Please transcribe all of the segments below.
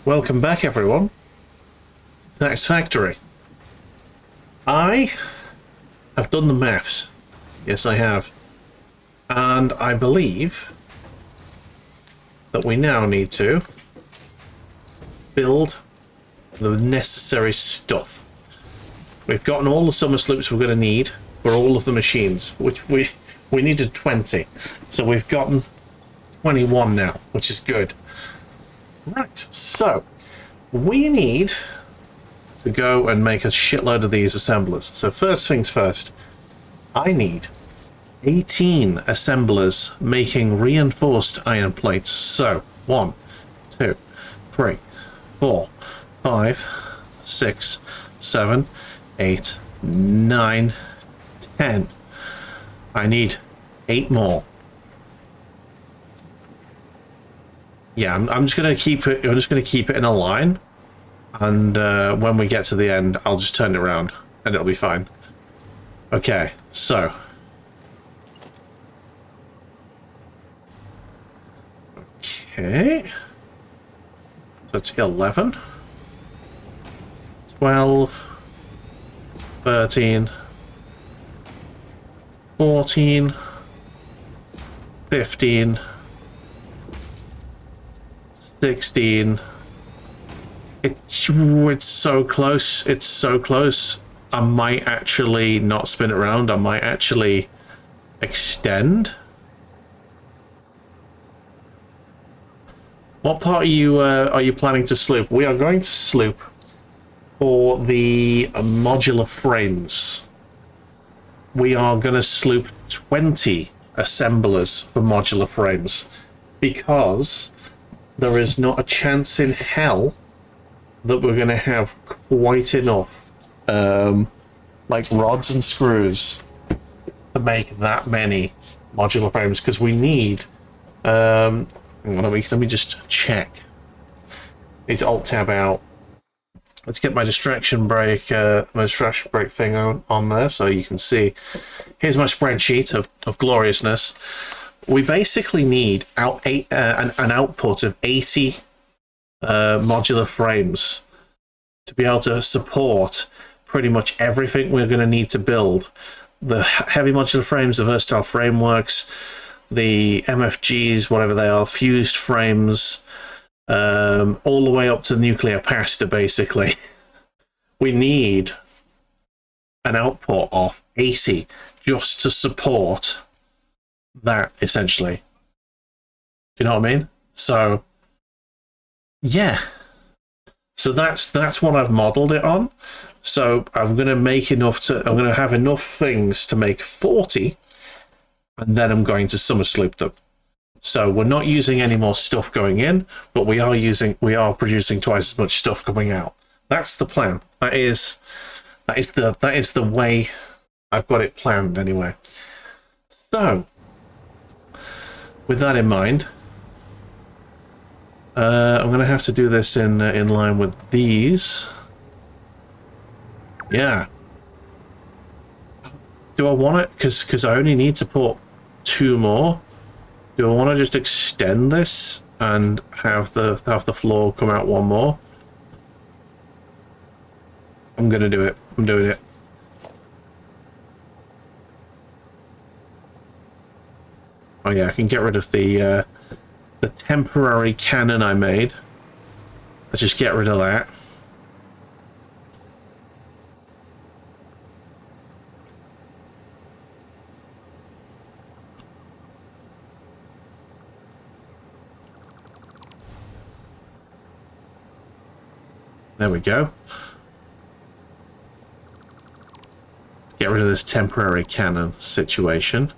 Welcome back, everyone. Satisfactory. I have done the maths. Yes, I have. And I believe that we now need to build the necessary stuff. We've gotten all the summer sloops we're going to need for all of the machines, which we needed 20. So we've gotten 21 now, which is good. Right, so we need to go and make a shitload of these assemblers. So first things first, I need 18 assemblers making reinforced iron plates. So 1, 2, 3, 4, 5, 6, 7, 8, 9, 10. I need 8 more. Yeah, I'm just gonna keep it. I'm just gonna keep it in a line, and when we get to the end, I'll just turn it around, and it'll be fine. Okay, so okay, so it's 11, 12, 13, 14, 15. 16. It's so close. It's so close. I might actually not spin it around. I might actually extend. What part are you planning to sloop? We are going to sloop for the modular frames. We are going to sloop 20 assemblers for modular frames because there is not a chance in hell that we're going to have quite enough like rods and screws to make that many modular frames, because we need let me just check. Need to alt tab out. Let's get my distraction break thing on there so you can see. Here's my spreadsheet of gloriousness. We basically need an output of 80 modular frames to be able to support pretty much everything we're going to need to build. The heavy modular frames, the versatile frameworks, the MFGs, whatever they are, fused frames, all the way up to nuclear pasta, basically. We need an output of 80 just to support that, essentially. Do you know what I mean? So yeah, so that's what I've modeled it on. So I'm going to make enough I'm going to have enough things to make 40, and then I'm going to summer sloop them. So we're not using any more stuff going in, but we are producing twice as much stuff coming out. That's the plan. That is the way I've got it planned anyway. So with that in mind, I'm going to have to do this in line with these. Yeah. Do I want it? Because I only need to put 2 more. Do I want to just extend this and have the floor come out 1 more? I'm going to do it. I'm doing it. Oh yeah, I can get rid of the temporary cannon I made. Let's just get rid of that. There we go. Get rid of this temporary cannon situation.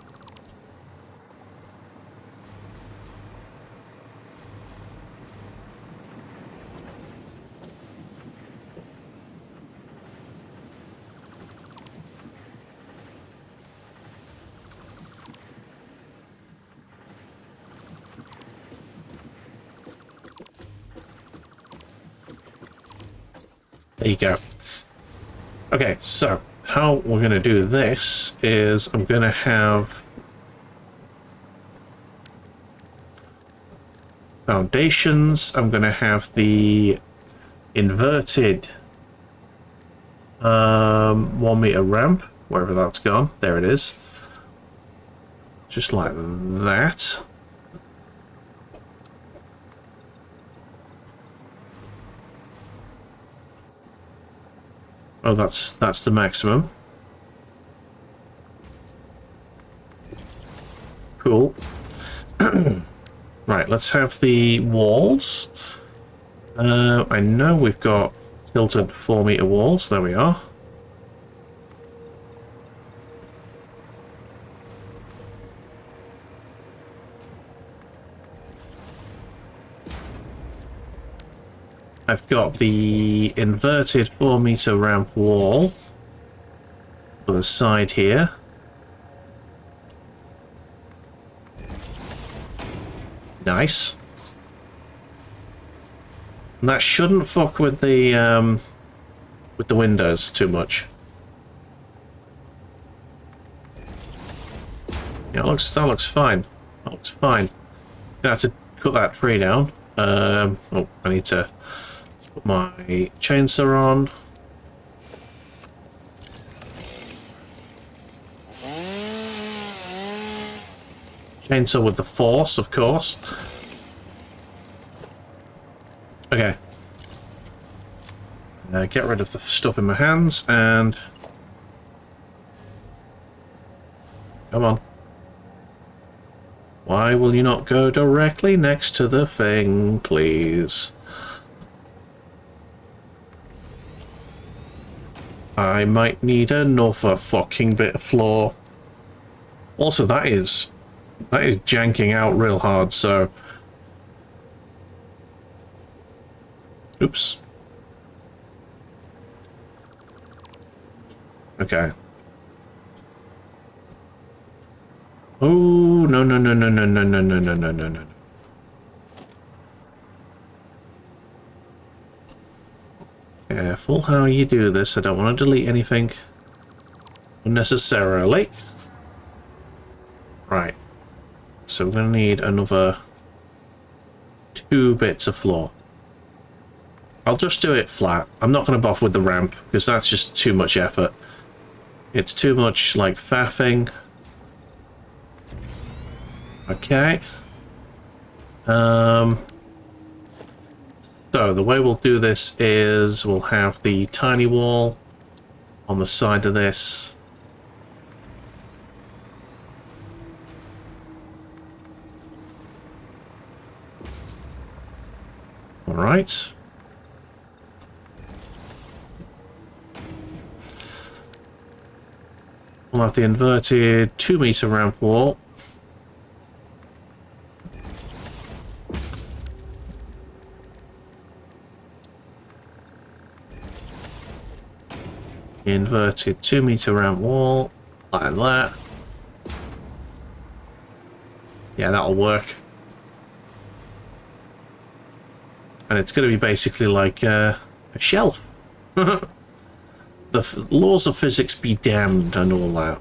There you go. Okay, so how we're going to do this is I'm going to have foundations. I'm going to have the inverted 1 meter ramp, wherever that's gone. There it is. Just like that. Oh, that's the maximum. Cool. Right, let's have the walls. I know we've got tilted 4 meter walls. There we are. I've got the inverted 4 meter ramp wall for the side here. Nice. And that shouldn't fuck with the windows too much. Yeah, that looks fine. That looks fine. Gonna have to cut that tree down. Oh, I need to put my chainsaw on. Chainsaw with the force, of course. Okay. Get rid of the stuff in my hands and... Come on. Why will you not go directly next to the thing, please? I might need another fucking bit of floor. Also, that is janking out real hard, so... Oops. Okay. Oh, no, no, no, no, no, no, no, no, no, no, no, no. Careful how you do this. I don't want to delete anything unnecessarily. Right. So we're going to need another 2 bits of floor. I'll just do it flat. I'm not going to bother with the ramp because that's just too much effort. It's too much like faffing. Okay. So the way we'll do this is we'll have the tiny wall on the side of this. All right. We'll have the inverted 2 meter ramp wall. Inverted 2 meter ramp wall, like that. Yeah, that'll work. And it's going to be basically like a shelf. The laws of physics be damned and all that.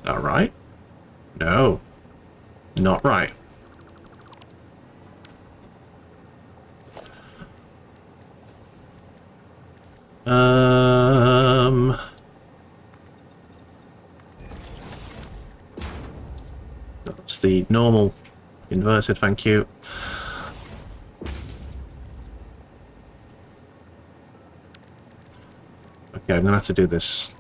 Alright. No. Not right. That's the normal inverted, thank you. Okay, I'm gonna have to do this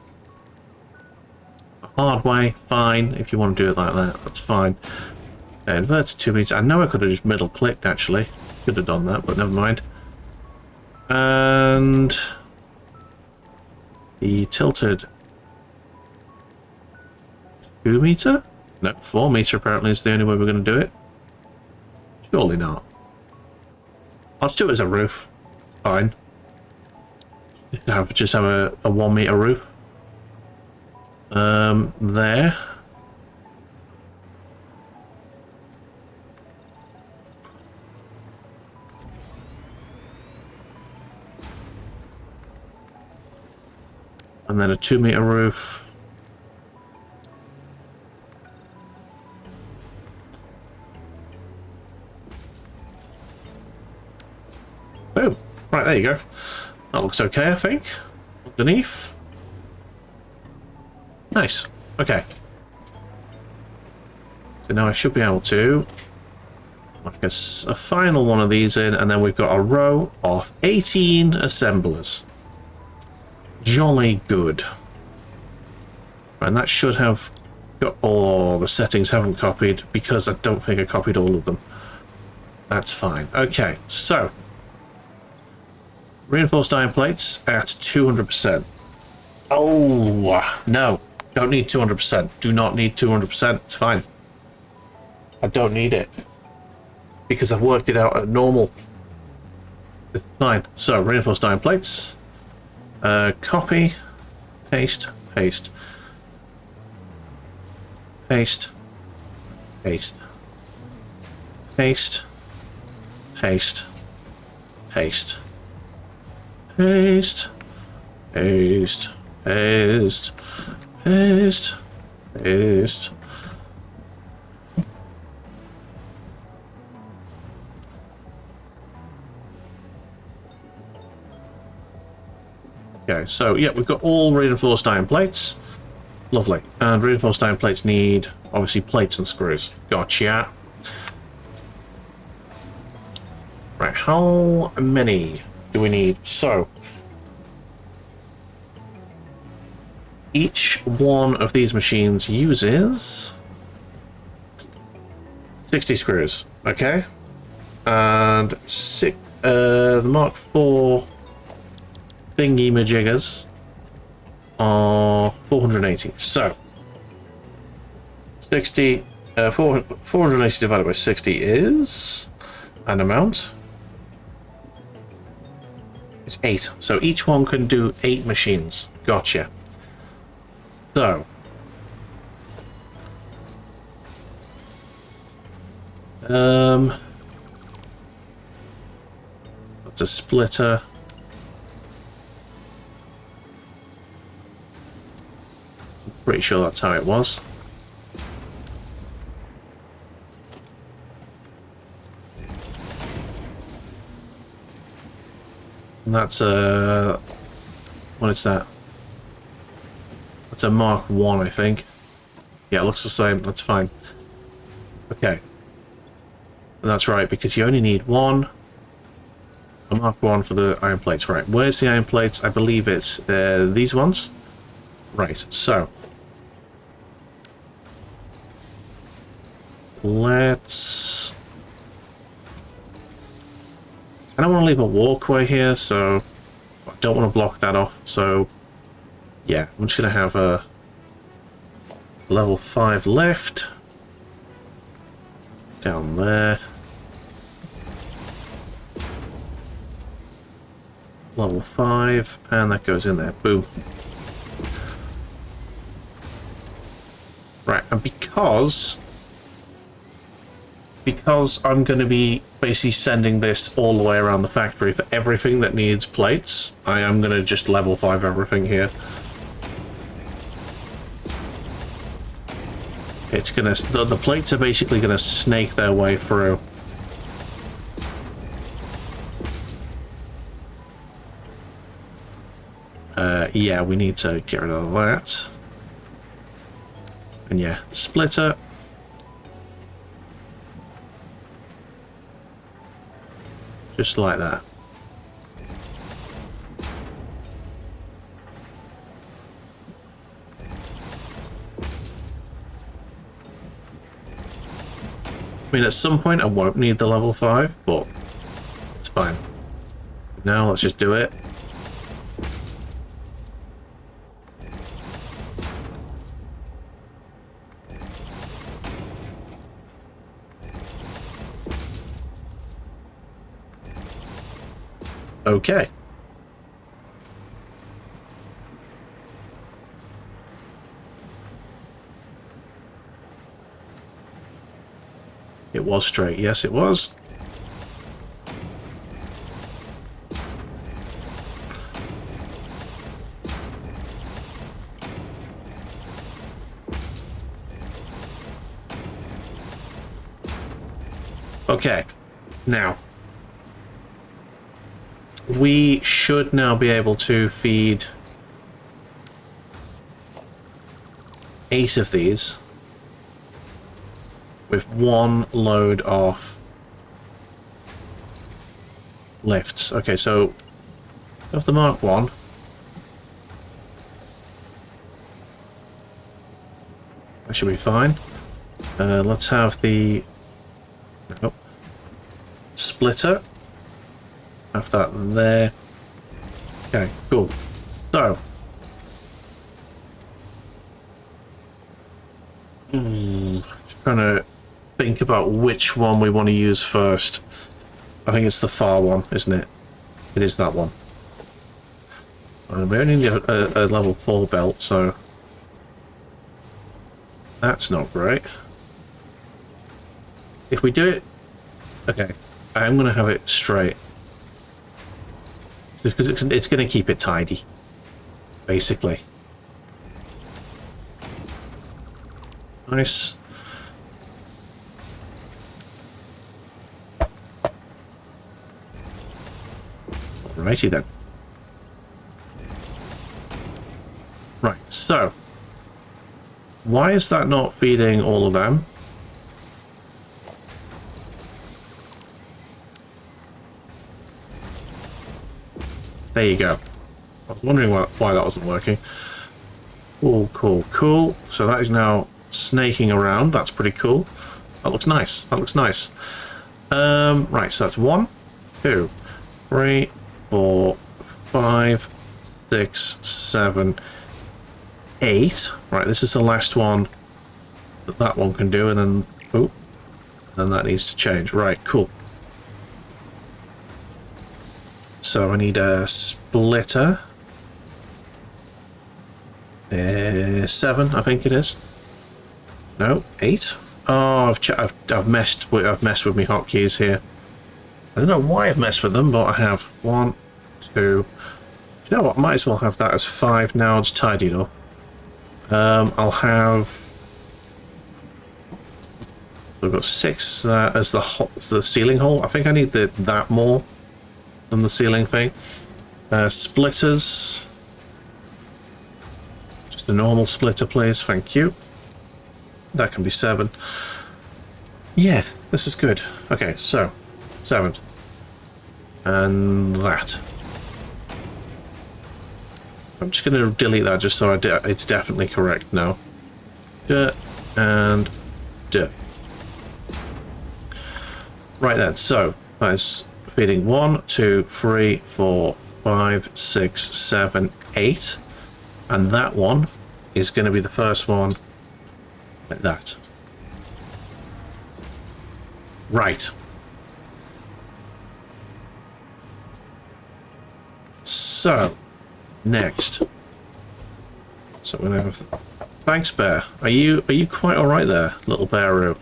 the hard way. Fine, if you want to do it like that, that's fine. Inverted 2 meters. I know I could have just middle clicked actually. Could have done that, but never mind. And the tilted 2 meter? No, 4 meter apparently is the only way we're going to do it. Surely not. Let's do it as a roof. Fine. Just have a 1 meter roof. There. And then a 2 meter roof. Boom. Right, there you go. That looks okay, I think. Underneath. Nice. Okay. So now I should be able to like a final one of these in, and then we've got a row of 18 assemblers. Jolly good. And that should have got all the settings haven't copied because I don't think I copied all of them. That's fine. Okay, so reinforced iron plates at 200%. Oh, no. Don't need 200%. Do not need 200%. It's fine. I don't need it. Because I've worked it out at normal. It's fine. So, reinforced iron plates. Copy. Paste. Paste. Paste. Paste. Paste. Paste. Paste. Paste. Paste. Paste. Paste. Paste. Okay, so yeah, we've got all reinforced iron plates. Lovely. And reinforced iron plates need, obviously, plates and screws. Gotcha. Right, how many do we need? So, each one of these machines uses 60 screws, okay? And the Mark IV thingy majiggers are 480. So 480 divided by 60 is an amount. It's 8. So each one can do 8 machines. Gotcha. So that's a splitter. Pretty sure that's how it was. And that's a... what is that? That's a Mark 1, I think. Yeah, it looks the same. That's fine. Okay. And that's right, because you only need one. A Mark 1 for the iron plates. Right, where's the iron plates? I believe it's these ones. Right, so... let's... I don't want to leave a walkway here, so I don't want to block that off. So, yeah, I'm just going to have a level 5 left. Down there. Level 5, and that goes in there. Boom. Right, and because I'm going to be basically sending this all the way around the factory for everything that needs plates, I am going to just level 5 everything here. It's going to... the plates are basically going to snake their way through. Yeah, we need to get rid of that. And yeah, splitter. Just like that. I mean, at some point I won't need the level 5, but it's fine. Now let's just do it. Okay. It was straight. Yes, it was. Okay. Now. we should now be able to feed 8 of these with 1 load of lifts. Okay, so of the Mark 1. That should be fine. Let's have the splitter. Have that there. Okay, cool. So, just trying to think about which one we want to use first. I think it's the far one, isn't it? It is that one. We only need a level 4 belt, so that's not great. If we do it... Okay, I'm going to have it straight. Just because it's going to keep it tidy, basically. Nice. Righty then. Right, so why is that not feeding all of them? There you go. I was wondering why that wasn't working. Cool, cool, cool. So that is now snaking around. That's pretty cool. That looks nice. That looks nice. Right, so that's 1, 2, 3, 4, 5, 6, 7, 8. Right, this is the last one that one can do, and then oh, then that needs to change. Right, cool. So I need a splitter. 7, I think it is. No, 8. Oh, I've messed with my hotkeys here. I don't know why I've messed with them, but I have 1, 2. You know what? I might as well have that as 5 now. It's tidied up. I'll have. We've got 6 as the ceiling hole. I think I need that more than the ceiling thing. Splitters. Just a normal splitter, please. Thank you. That can be 7. Yeah, this is good. Okay, so 7. And that. I'm just going to delete that just so it's definitely correct now. Duh, and duh. Right then, so that is feeding 1, 2, 3, 4, 5, 6, 7, 8. And that one is going to be the first one like that. Right. So, next. So we're gonna have. Thanks, Bear. Are you quite all right there, little Bearoo?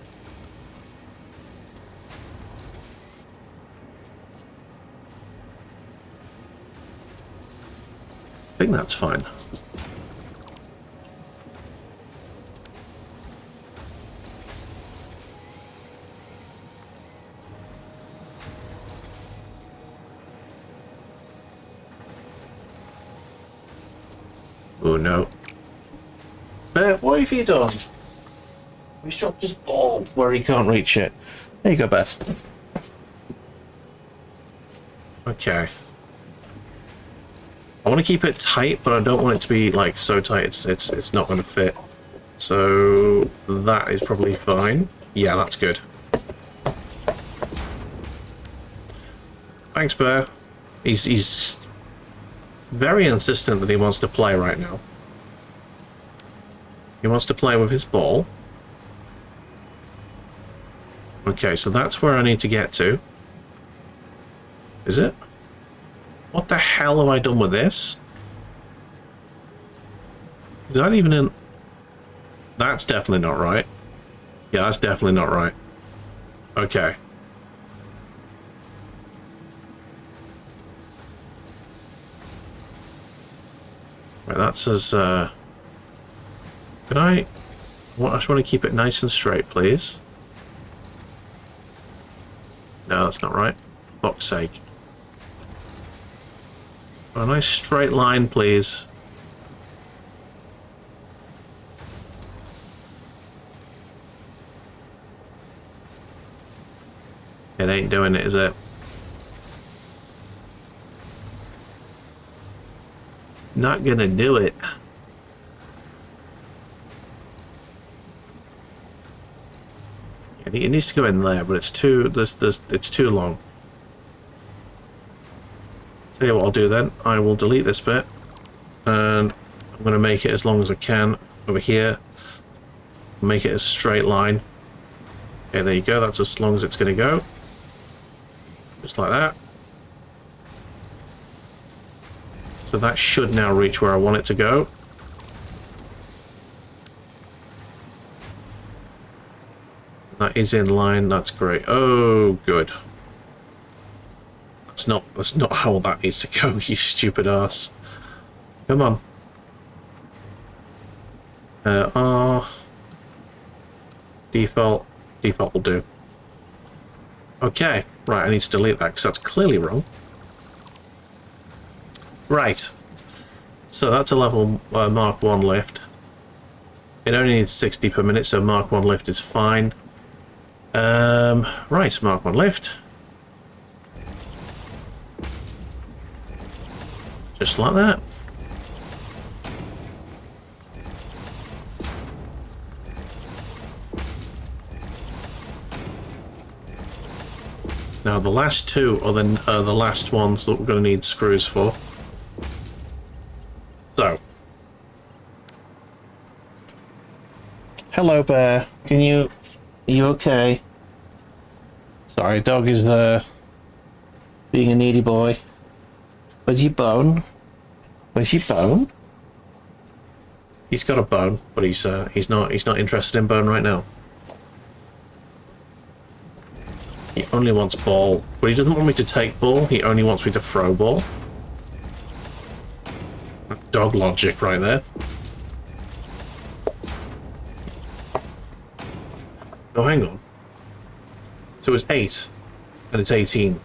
I think that's fine. Oh no. Bear, what have you done? He's dropped his ball where he can't reach it. There you go, Bear. Okay. I want to keep it tight, but I don't want it to be like so tight it's not going to fit. So that is probably fine. Yeah, that's good. Thanks, Bear. He's very insistent that he wants to play right now. He wants to play with his ball. Okay, so that's where I need to get to. Is it? What the hell have I done with this? Is that even in... That's definitely not right. Yeah, that's definitely not right. Okay. Right, that's as... Can I... I just want to keep it nice and straight, please. No, that's not right. For fuck's sake. A nice straight line, please. It ain't doing it, is it? Not gonna do it. It needs to go in there, but it's too it's too long. Tell you what I'll do then. I will delete this bit, and I'm gonna make it as long as I can over here. Make it a straight line. Okay, there you go. That's as long as it's gonna go. Just like that. So that should now reach where I want it to go. That is in line. That's great. Oh, good. That's not how that needs to go, you stupid ass. Come on. Default will do. Okay, right, I need to delete that because that's clearly wrong. Right, so that's a level Mark 1 lift. It only needs 60 per minute, so Mark 1 lift is fine. Right, Mark 1 lift. Just like that. Now the last two are the last ones that we're going to need screws for. So, hello bear. Are you okay? Sorry, dog is being a needy boy. Where's your bone? Where's your bone? He's got a bone, but he's not interested in bone right now. He only wants ball, but he doesn't want me to take ball. He only wants me to throw ball. That's dog logic right there. Oh, hang on. So it was 8, and it's 18.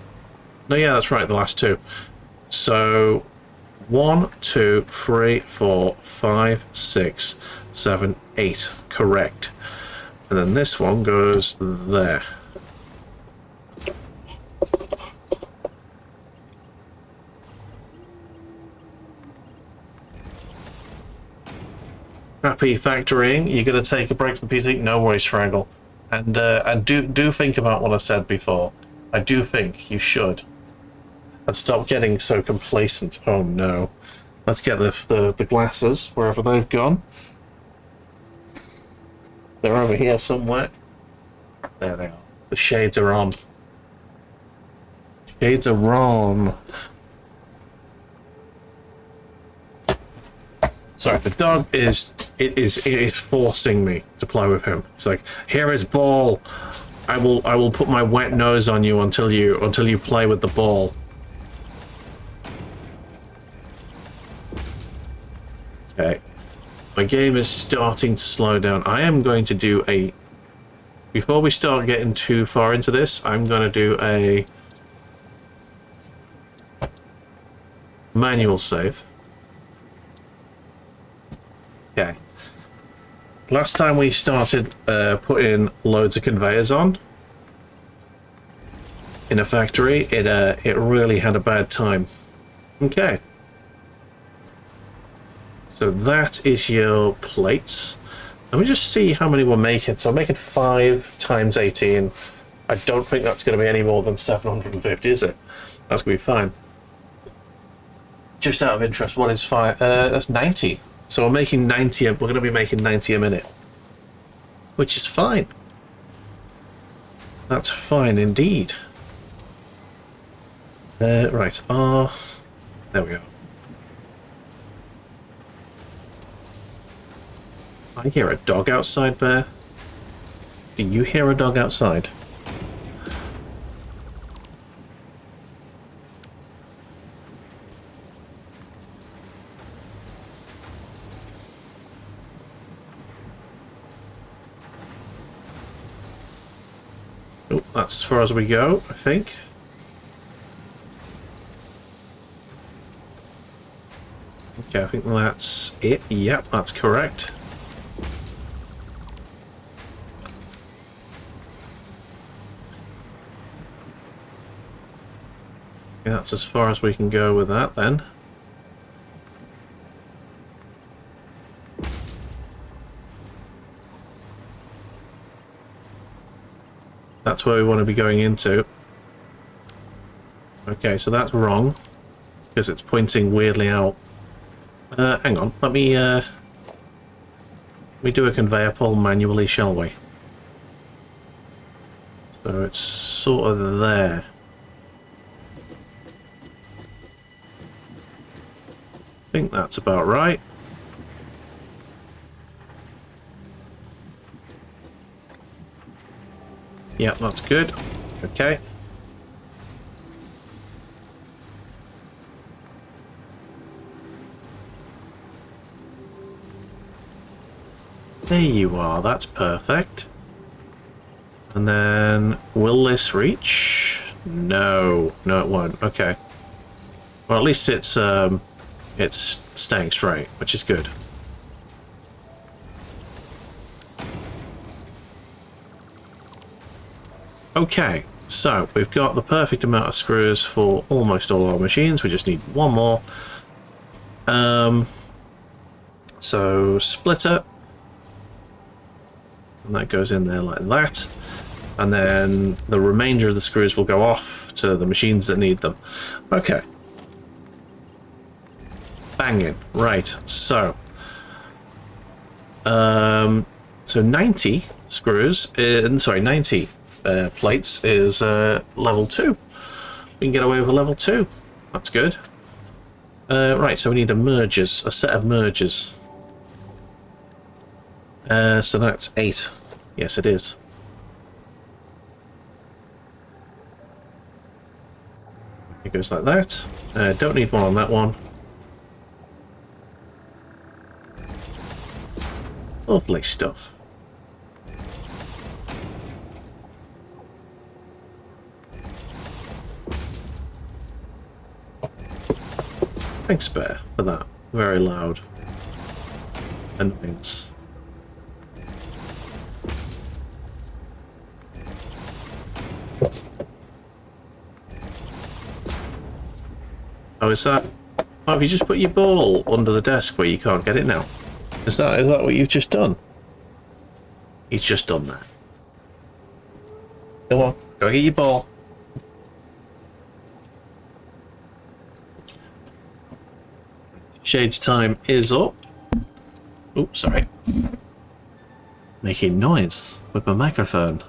No, yeah, that's right, the last two. So 1, 2, 3, 4, 5, 6, 7, 8. Correct. And then this one goes there. Happy factoring. You're going to take a break from the PC? No worries, Fraggle. And do think about what I said before. I do think you should. And stop getting so complacent. Oh no. Let's get the glasses, wherever they've gone. They're over here somewhere. There they are. The shades are on. Shades are on. Sorry, the dog is forcing me to play with him. It's like, here is ball. I will put my wet nose on you until you play with the ball. Okay. My game is starting to slow down. I am going to do a... Before we start getting too far into this, I'm going to do a manual save. Okay. Last time we started putting loads of conveyors on in a factory, it really had a bad time. Okay. So that is your plates. Let me just see how many we're making. So I'm making 5 times 18. I don't think that's going to be any more than 750, is it? That's going to be fine. Just out of interest, what is 5? That's 90. So we're making 90. We're going to be making 90 a minute, which is fine. That's fine indeed. Right. There we go. I hear a dog outside there. Do you hear a dog outside? Oh, that's as far as we go, I think. Okay, I think that's it. Yep, that's correct. Yeah, that's as far as we can go with that then. That's where we want to be going into. Okay, so that's wrong because it's pointing weirdly out. Hang on, let me do a conveyor pull manually, shall we? So it's sort of there. I think that's about right. Yeah, that's good. Okay. There you are, that's perfect. And then, will this reach? No, no it won't. Okay. Well, at least it's staying straight, which is good. Okay, so we've got the perfect amount of screws for almost all our machines. We just need one more. So splitter, and that goes in there like that. And then the remainder of the screws will go off to the machines that need them. Okay. Banging. Right, so 90 screws, 90 plates is level 2. We can get away with a level 2. That's good. Right, so we need a set of mergers. So that's 8. Yes, it is. It goes like that. Don't need one on that one. Lovely stuff. Thanks, Bear, for that very loud annoyance. Oh, is that? Oh, have you just put your ball under the desk where you can't get it now? Is that what you've just done? He's just done that. Come on, go get your ball. Shade's time is up. Oops, sorry. Making noise with my microphone.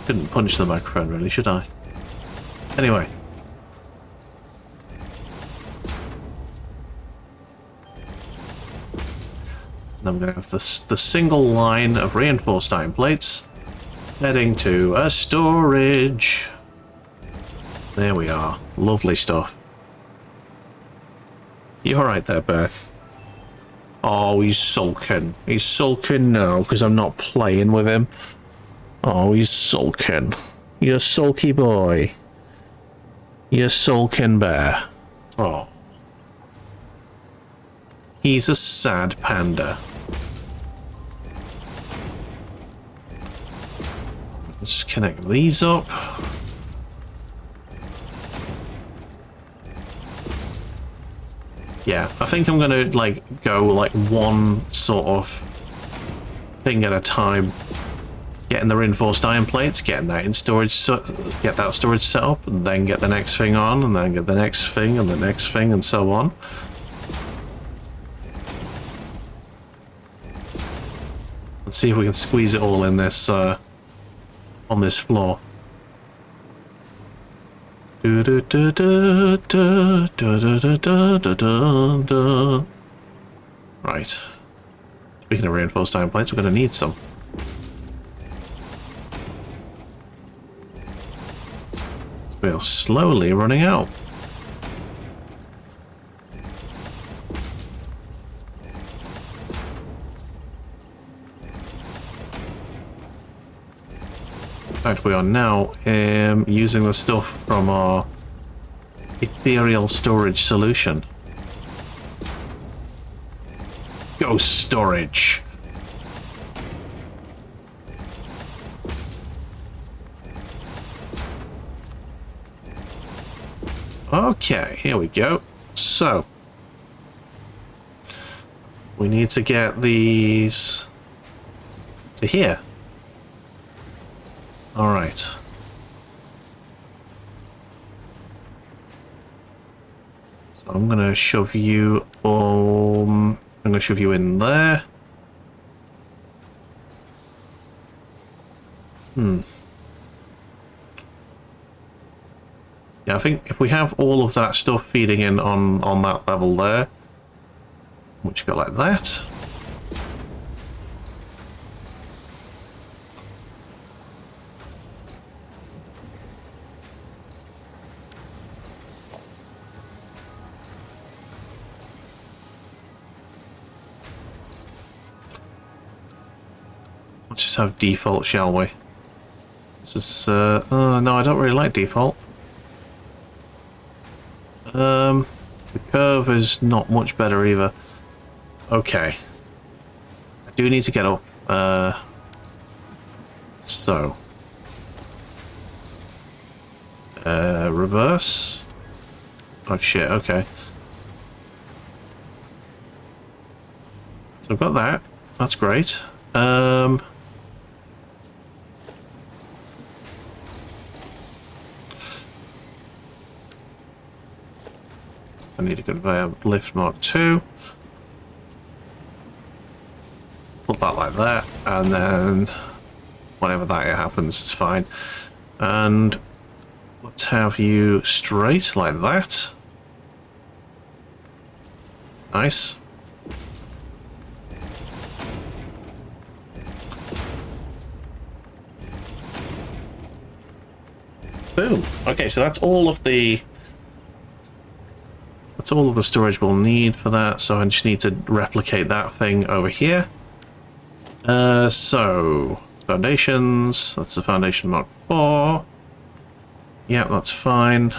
Couldn't punch the microphone really, should I? Anyway. Then I'm going to have the single line of reinforced iron plates heading to a storage. There we are. Lovely stuff. You alright there, Bear? Oh, he's sulking. He's sulking now because I'm not playing with him. Oh, he's sulking. You sulky boy. You sulking bear. Oh. He's a sad panda. Let's just connect these up. Yeah, I think I'm gonna go one sort of thing at a time. Getting the reinforced iron plates, getting that in storage, get that storage set up, and then get the next thing on, and then get the next thing, and the next thing, and so on. Let's see if we can squeeze it all in this on this floor. Right. Speaking of reinforced iron plates, we're going to need some. We are slowly running out. In fact, we are now using the stuff from our ethereal storage solution. Ghost storage. Okay, here we go. So, we need to get these to here. All right. So I'm gonna shove you. I'm gonna shove you in there. Yeah, I think if we have all of that stuff feeding in on that level there, which go like that. Let's just have default, shall we? This is no, I don't really like default. The curve is not much better either. Okay. I do need to get up. So. Reverse. Oh shit, okay. So I've got that. That's great. I need a conveyor lift Mark 2. Put that like that, and then whenever that happens, it's fine. And let's have you straight like that. Nice. Boom. Okay, so that's all of the storage we'll need for that, so I just need to replicate that thing over here. So foundations, that's the foundation Mark 4. Yeah, that's fine.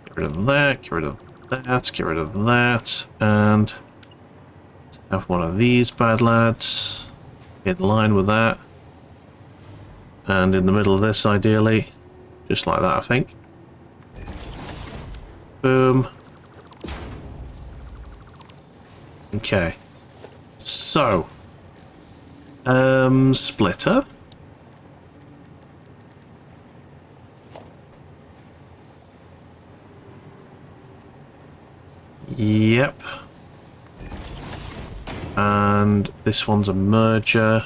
Get rid of that, get rid of that, get rid of that, and have one of these bad lads in line with that. And in the middle of this, ideally. Just like that, I think. Boom. Okay. So. Splitter. Yep. And this one's a merger.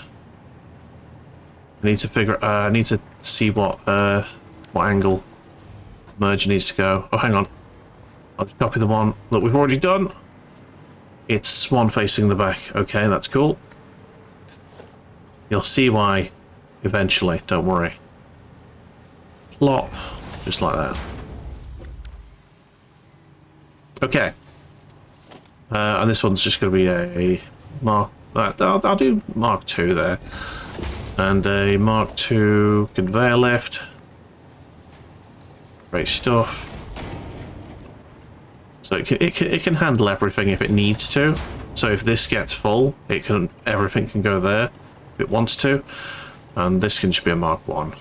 I need to figure. I need to see what angle merger needs to go. Oh, hang on. I'll just copy the one that we've already done. It's one facing the back. Okay, that's cool. You'll see why eventually. Don't worry. Plop, just like that. Okay. And this one's just going to be a Mark. I'll do Mark 2 there. And a Mark 2 conveyor lift. Great stuff. So it can handle everything if it needs to. So if this gets full, everything can go there if it wants to. And this can just be a Mark 1.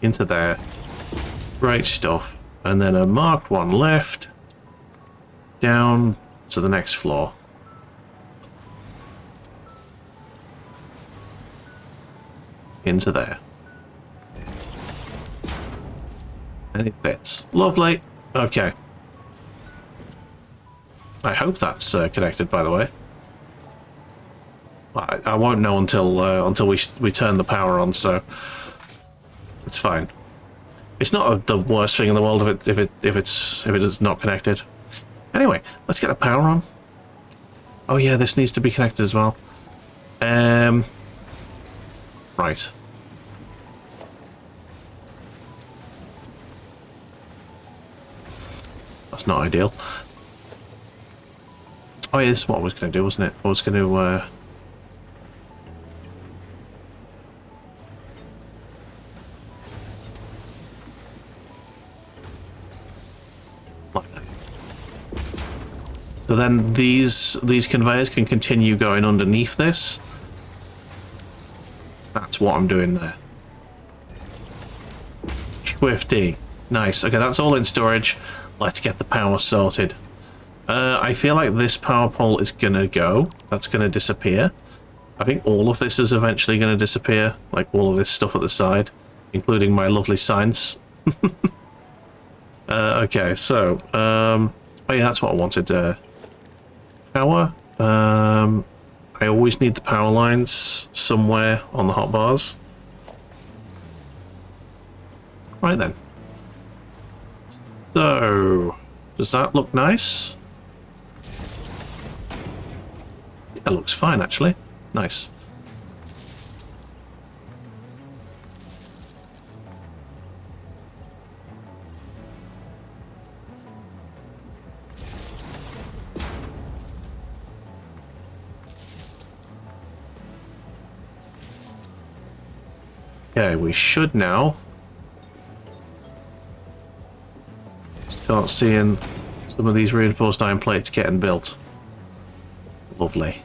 Into there. Great stuff. And then a Mark 1 left. Down to the next floor. Into there. And it fits. Lovely. Okay. I hope that's connected, by the way. I won't know until we turn the power on, so it's fine. It's not the worst thing in the world if it is not connected. Anyway, let's get the power on. Oh yeah, this needs to be connected as well. Right. That's not ideal. Oh yeah, this is what I was going to do, wasn't it? I was going to... So then these conveyors can continue going underneath this. That's what I'm doing there. Swifty. Nice. Okay, that's all in storage. Let's get the power sorted. I feel like this power pole is gonna go. That's gonna disappear. I think all of this is eventually gonna disappear. Like all of this stuff at the side, including my lovely signs. Okay, so oh yeah, that's what I wanted. Power. I always need the power lines somewhere on the hotbars. Right then. So, does that look nice? It looks fine, actually. Nice. Okay, we should now start seeing some of these reinforced iron plates getting built. Lovely.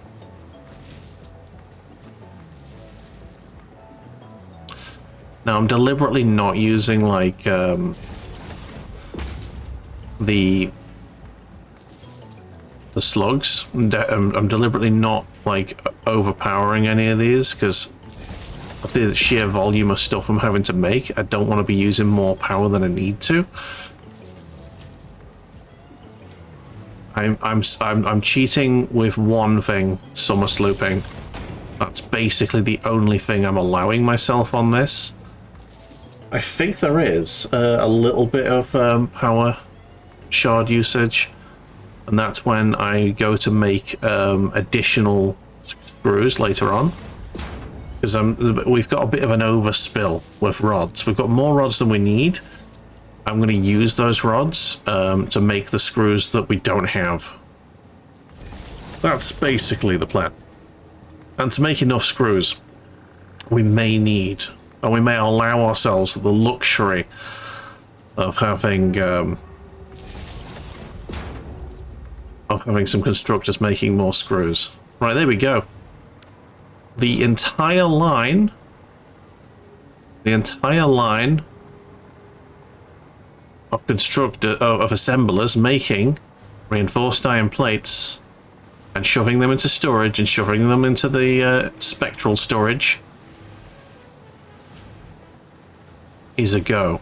Now I'm deliberately not using like the slugs. I'm deliberately not like overpowering any of these because of the sheer volume of stuff I'm having to make. I don't want to be using more power than I need to. I'm cheating with one thing, summer slooping. That's basically the only thing I'm allowing myself on this. I think there is a little bit of power shard usage, and that's when I go to make additional screws later on. Because we've got a bit of an overspill with rods. We've got more rods than we need. I'm going to use those rods to make the screws that we don't have. That's basically the plan. And to make enough screws, we may need, or we may allow ourselves the luxury of having some constructors making more screws. Right, there we go. The entire line of assemblers making reinforced iron plates and shoving them into storage and shoving them into the spectral storage is a go.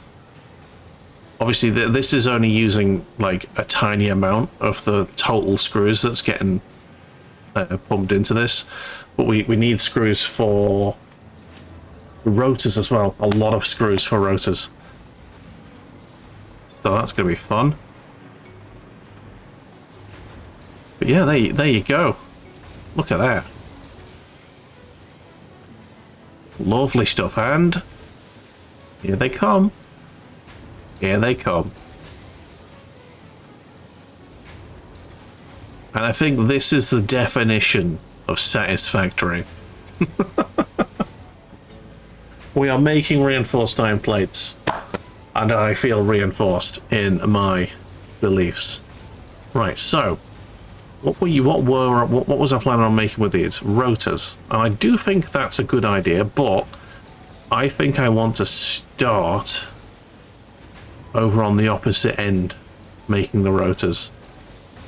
Obviously, this is only using like a tiny amount of the total screws that's getting pumped into this, but we need screws for rotors as well. A lot of screws for rotors. So that's going to be fun. But yeah, there you go. Look at that. Lovely stuff. And here they come. Here they come. And I think this is the definition of satisfactory. We are making reinforced iron plates, and I feel reinforced in my beliefs. Right, so what was I planning on making with these? Rotors. And I do think that's a good idea, but I think I want to start over on the opposite end making the rotors.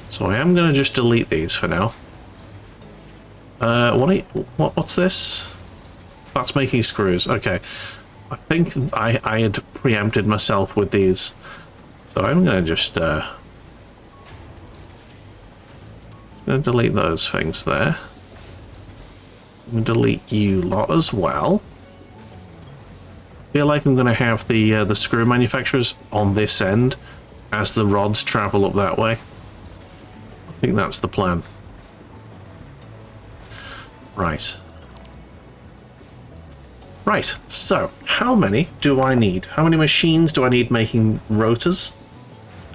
So I am going to just delete these for now. What's this? That's making screws. Okay. I think I had preempted myself with these. So I'm going to just delete those things there. I'm going to delete you lot as well. I feel like I'm going to have the screw manufacturers on this end as the rods travel up that way. I think that's the plan. Right. Right, so how many do I need? How many machines do I need making rotors?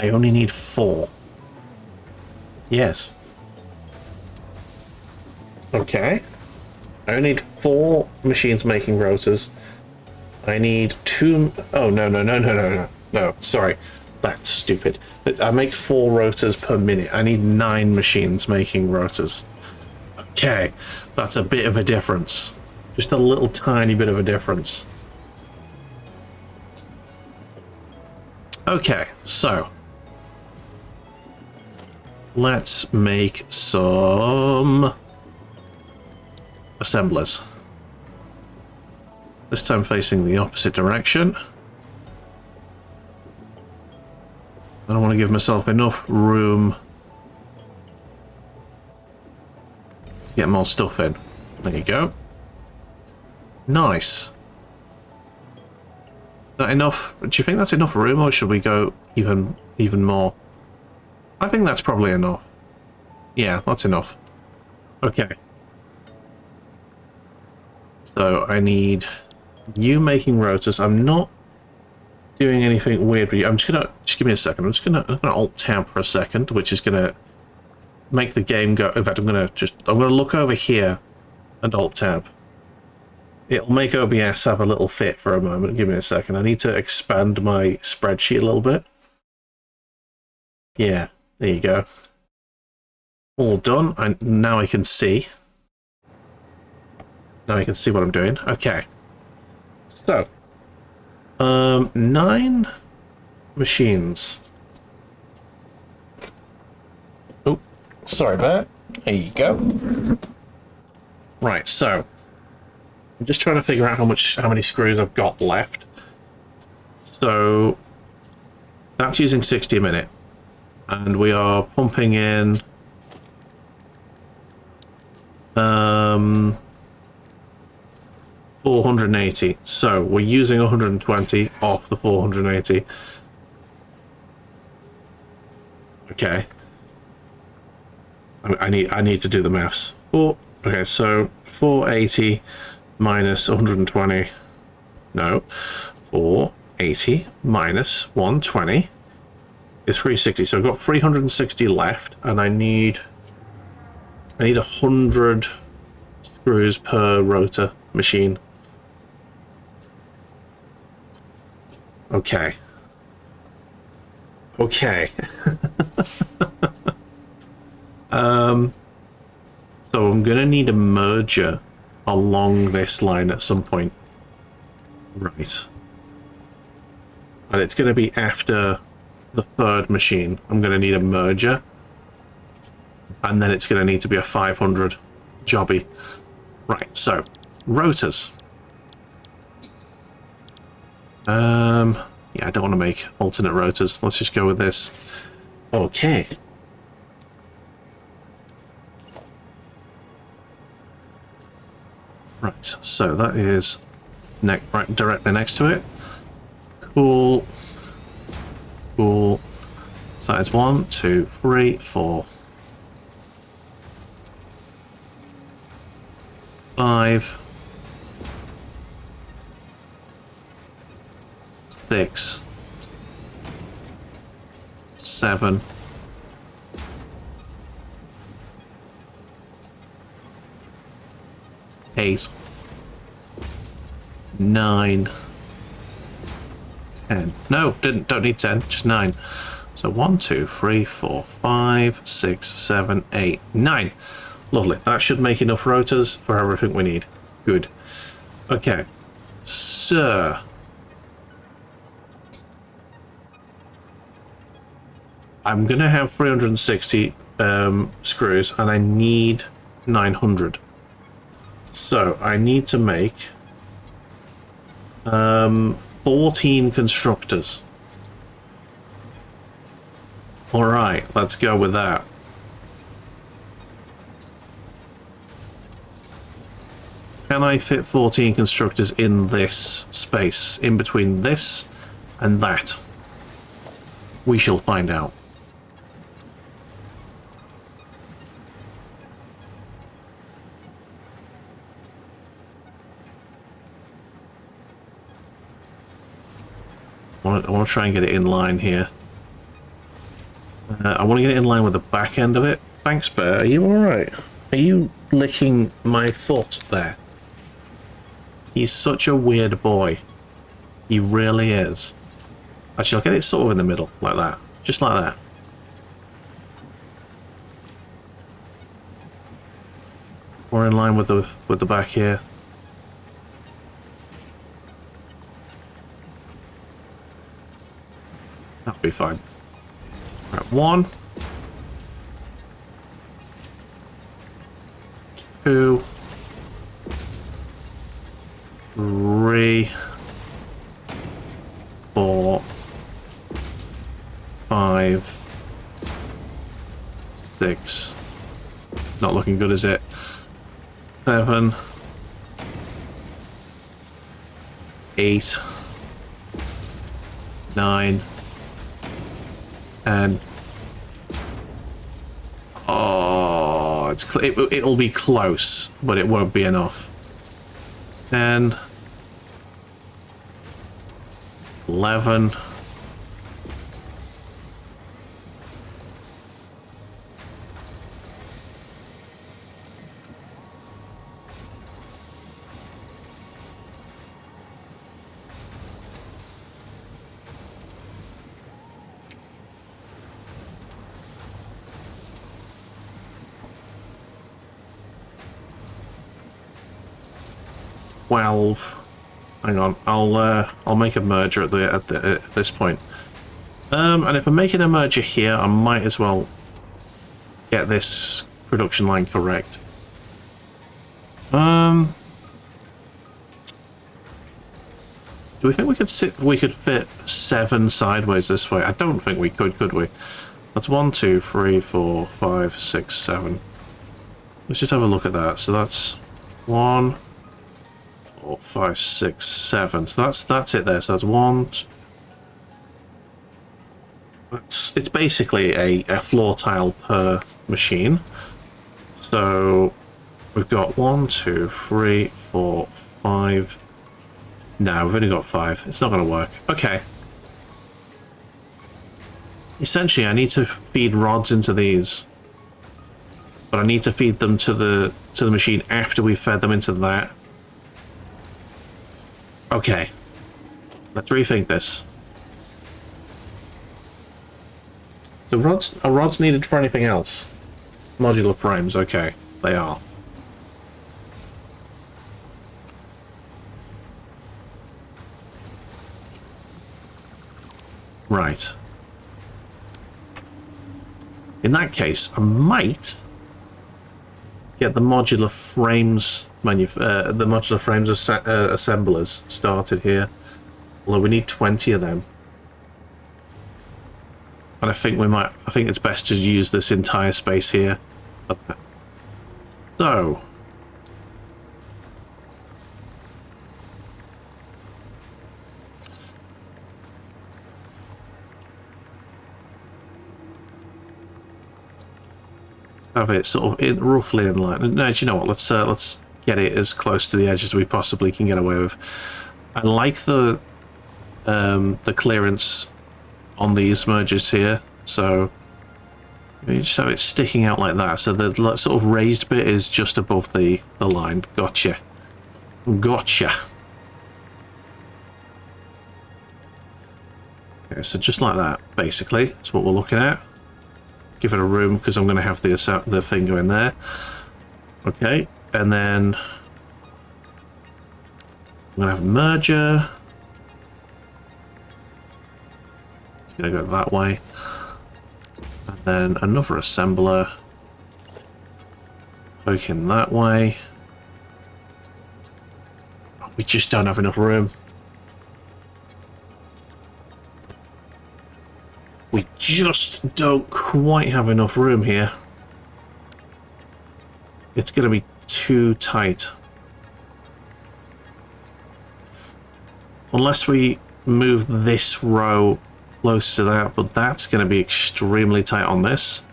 I only need 4. Yes. Okay. I only need 4 machines making rotors. I need 2... Oh, no, sorry. That's stupid. I make 4 rotors per minute. I need 9 machines making rotors. Okay, that's a bit of a difference. Just a little tiny bit of a difference. Okay, so let's make some assemblers. This time facing the opposite direction. I don't want to give myself enough room to get more stuff in. There you go. Nice. Is that enough? Do you think that's enough room, or should we go even more? I think that's probably enough. Yeah, that's enough. Okay. So I need you making rotors. I'm not doing anything weird with you. I'm just give me a second. I'm gonna alt tab for a second, which is gonna make the game go. In fact, I'm gonna look over here and alt tab. It'll make OBS have a little fit for a moment. Give me a second. I need to expand my spreadsheet a little bit. Yeah, there you go. All done. Now I can see. Now I can see what I'm doing. Okay. So, 9 machines. Oh, sorry about that. There you go. Right, so I'm just trying to figure out how many screws I've got left. So that's using 60 a minute, and we are pumping in 480. So we're using 120 off the 480. Okay. I need to do the maths. Okay, so 480 minus 120. No. 480 minus 120 is 360. So I've got 360 left, and I need 100 screws per rotor machine. Okay. Okay. So I'm gonna need a merger along this line at some point. Right. And it's gonna be after the 3rd machine. I'm gonna need a merger. And then it's gonna need to be a 500 jobby. Right, so rotors. Yeah, I don't want to make alternate rotors. Let's just go with this. Okay. Right, so that is right directly next to it. Cool. Cool. So that is 1, 2, 3, 4, 5, 6, 7, 8, 9, 10. No, don't need 10, just 9. So 1, 2, 3, 4, 5, 6, 7, 8, 9. Lovely. That should make enough rotors for everything we need. Good. Okay. So I'm gonna have 360 screws, and I need 900. So I need to make 14 constructors. All right, let's go with that. Can I fit 14 constructors in this space, in between this and that? We shall find out. I want to try and get it in line here. I want to get it in line with the back end of it. Thanks, Bear. Are you alright? Are you licking my foot there? He's such a weird boy. He really is. Actually, I'll get it sort of in the middle, like that. Just like that. We're in line with the back here. That'll be fine. Right, 1, 2, 3, 4, 5, 6. Not looking good, is it? 7, 8, 9, 10. Oh, it'll be close, but it won't be enough. 10, 11. Hang on, I'll make a merger at this point. And if I'm making a merger here, I might as well get this production line correct. Do we think we could fit 7 sideways this way? I don't think we could we? That's 1, 2, 3, 4, 5, 6, 7. Let's just have a look at that. So that's 1, 4, 5, 6, 7. So that's it there. So that's 1. It's basically a floor tile per machine. So we've got 1, 2, 3, 4, 5. No, we've only got 5. It's not going to work. Okay. Essentially, I need to feed rods into these, but I need to feed them to the machine after we've fed them into that. Okay, let's rethink this. Are rods needed for anything else? Modular frames, okay, they are. Right. In that case, I might get the modular frames assemblers started here. Although we need 20 of them. And I think it's best to use this entire space here. So have it sort of roughly in line. No, do you know what? Let's get it as close to the edge as we possibly can get away with. I like the clearance on these merges here, so you just have it sticking out like that. So the sort of raised bit is just above the line. Gotcha. Gotcha. Okay, so just like that, basically, that's what we're looking at. Give it a room because I'm going to have the thing go in there. Okay, and then I'm going to have a merger. It's going to go that way. And then another assembler. Poking that way. We just don't have enough room. We just don't quite have enough room here. It's going to be too tight. Unless we move this row close to that, but that's going to be extremely tight on this.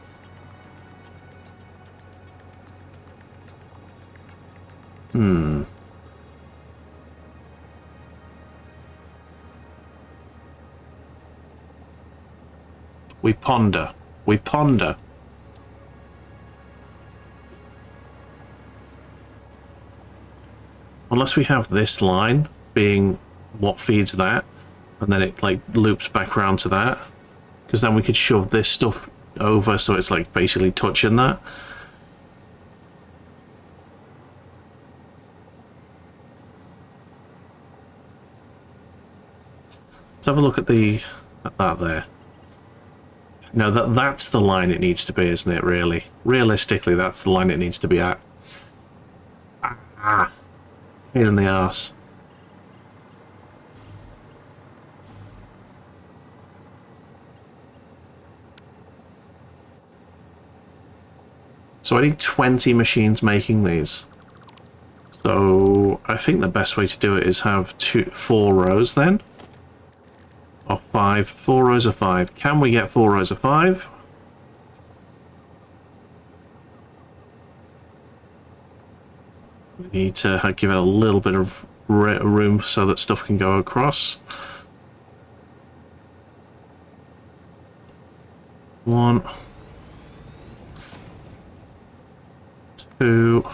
We ponder. We ponder. Unless we have this line being what feeds that, and then it like loops back around to that. because then we could shove this stuff over so it's like basically touching that. Let's have a look at that there. No, that's the line it needs to be, isn't it, really? Realistically, that's the line it needs to be at. Ah, pain in the arse. So I need 20 machines making these. So I think the best way to do it is have 4 rows then. Of 5. 4 rows of 5. Can we get 4 rows of 5? We need to give it a little bit of room so that stuff can go across. 1, 2,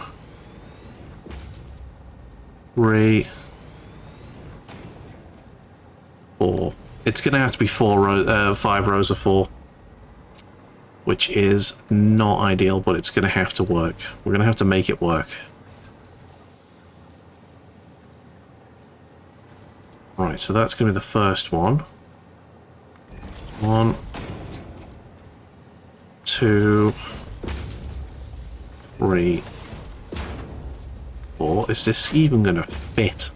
3, 4. It's going to have to be 5 rows of 4, which is not ideal, but it's going to have to work. We're going to have to make it work. Right, so that's going to be the first one. 1, 2, 3, 4. Is this even going to fit?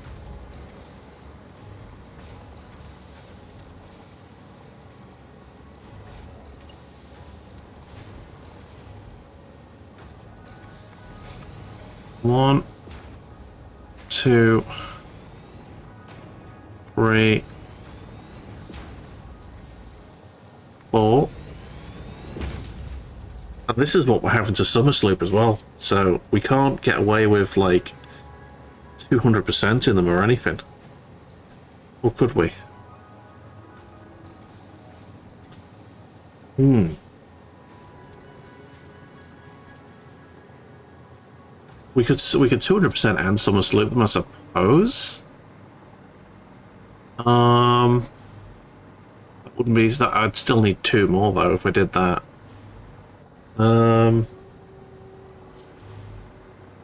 One, 2, 3, 4. And this is what we're having to summer sloop as well. So we can't get away with like 200% in them or anything. Or could we? We could 200% and summer sloop them, I suppose. That wouldn't be that. I'd still need 2 more though if we did that.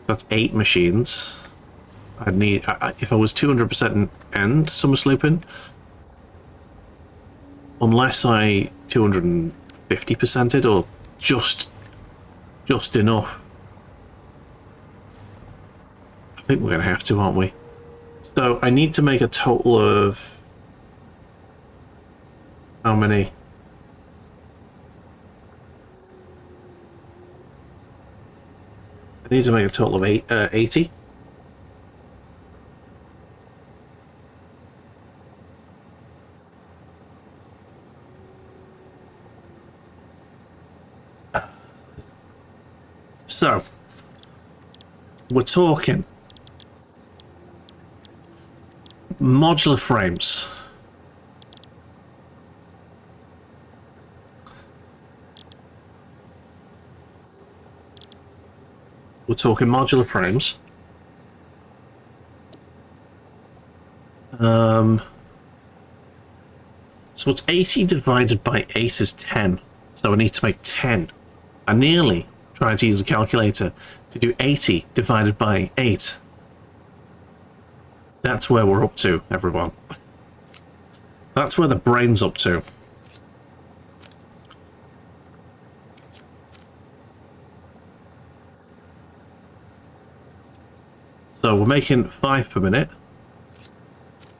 That's 8 machines. I'd need if I was 200% and summer slooping, unless I 250%ed or just enough. I think we're going to have to, aren't we? So I need to make a total of how many? I need to make a total of 80. So we're talking modular frames. We're talking modular frames. So what's 80 divided by 8 is 10. So I need to make 10. I nearly tried to use a calculator to do 80 divided by 8. That's where we're up to, everyone. That's where the brain's up to. So we're making 5 per minute,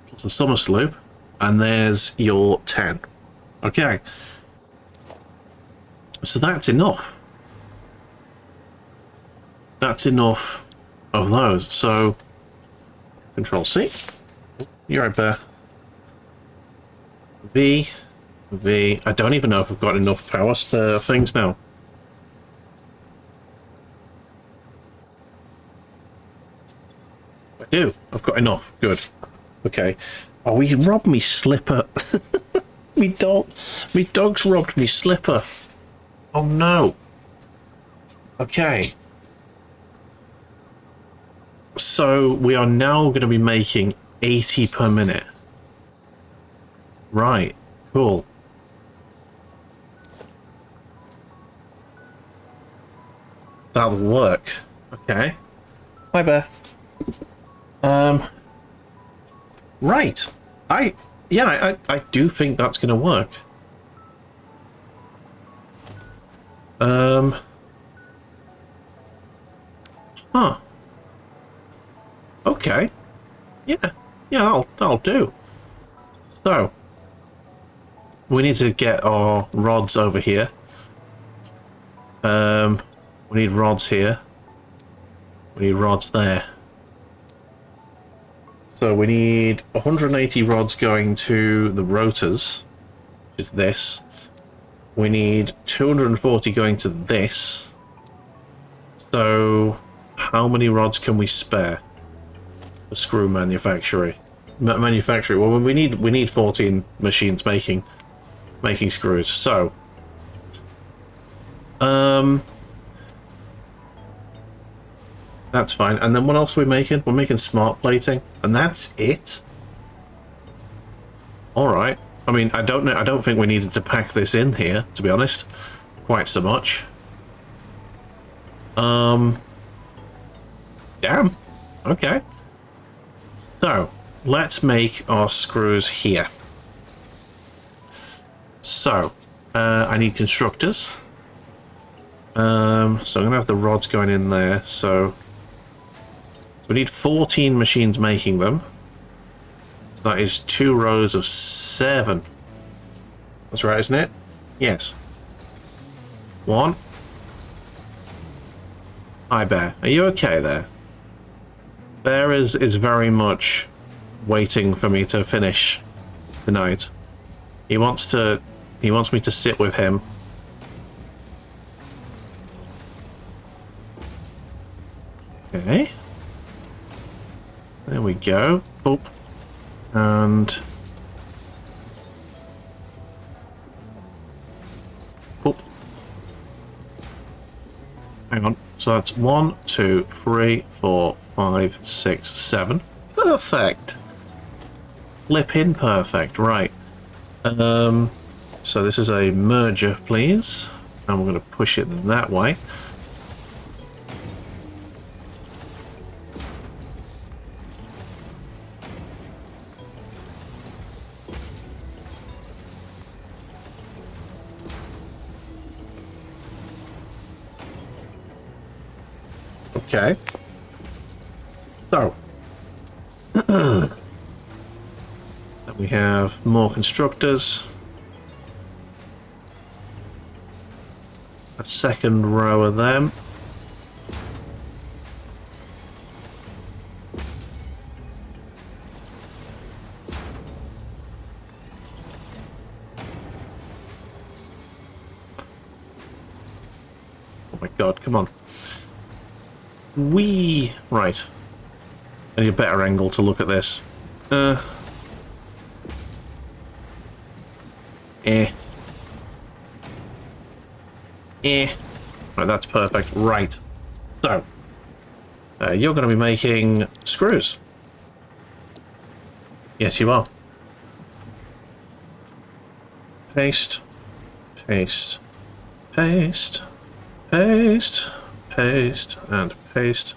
plus a summer sloop, and there's your 10. Okay. So that's enough. That's enough of those. So, Control C. You're right there. V. I don't even know if I've got enough power things now. I do. I've got enough. Good. Okay. Oh, he robbed me slipper. Me dog's robbed me slipper. Oh no. Okay. So we are now going to be making 80 per minute. Right. Cool. That'll work. Okay. Hi, Bear. Right. I do think that's going to work. Huh. Okay. Yeah. Yeah, that'll do. So, we need to get our rods over here. We need rods here. We need rods there. So we need 180 rods going to the rotors, which is this. We need 240 going to this. So how many rods can we spare for screw manufacturing? Well, we need 14 machines making screws. So that's fine. And then what else are we making? We're making smart plating, and that's it. All right. I mean, I don't know. I don't think we needed to pack this in here, to be honest, quite so much. Damn. Okay. So let's make our screws here. So I need constructors. So I'm gonna have the rods going in there. So we need 14 machines making them. So that is 2 rows of 7. That's right, isn't it? Yes. 1. Hi, Bear. Are you okay there? Bear is very much waiting for me to finish tonight. He wants me to sit with him. Okay. There we go. Oh. And oh. Hang on. So that's 1, 2, 3, 4, 5, 6, 7. Perfect. Flippin' perfect. Right. So this is a merger, please. And we're going to push it that way. Okay. So. Then we have more constructors. A second row of them. Oh my god, come on. Right. I need a better angle to look at this. Eh. Right, that's perfect. Right. So, you're going to be making screws. Yes, you are. Paste, paste, paste, paste, paste, and paste.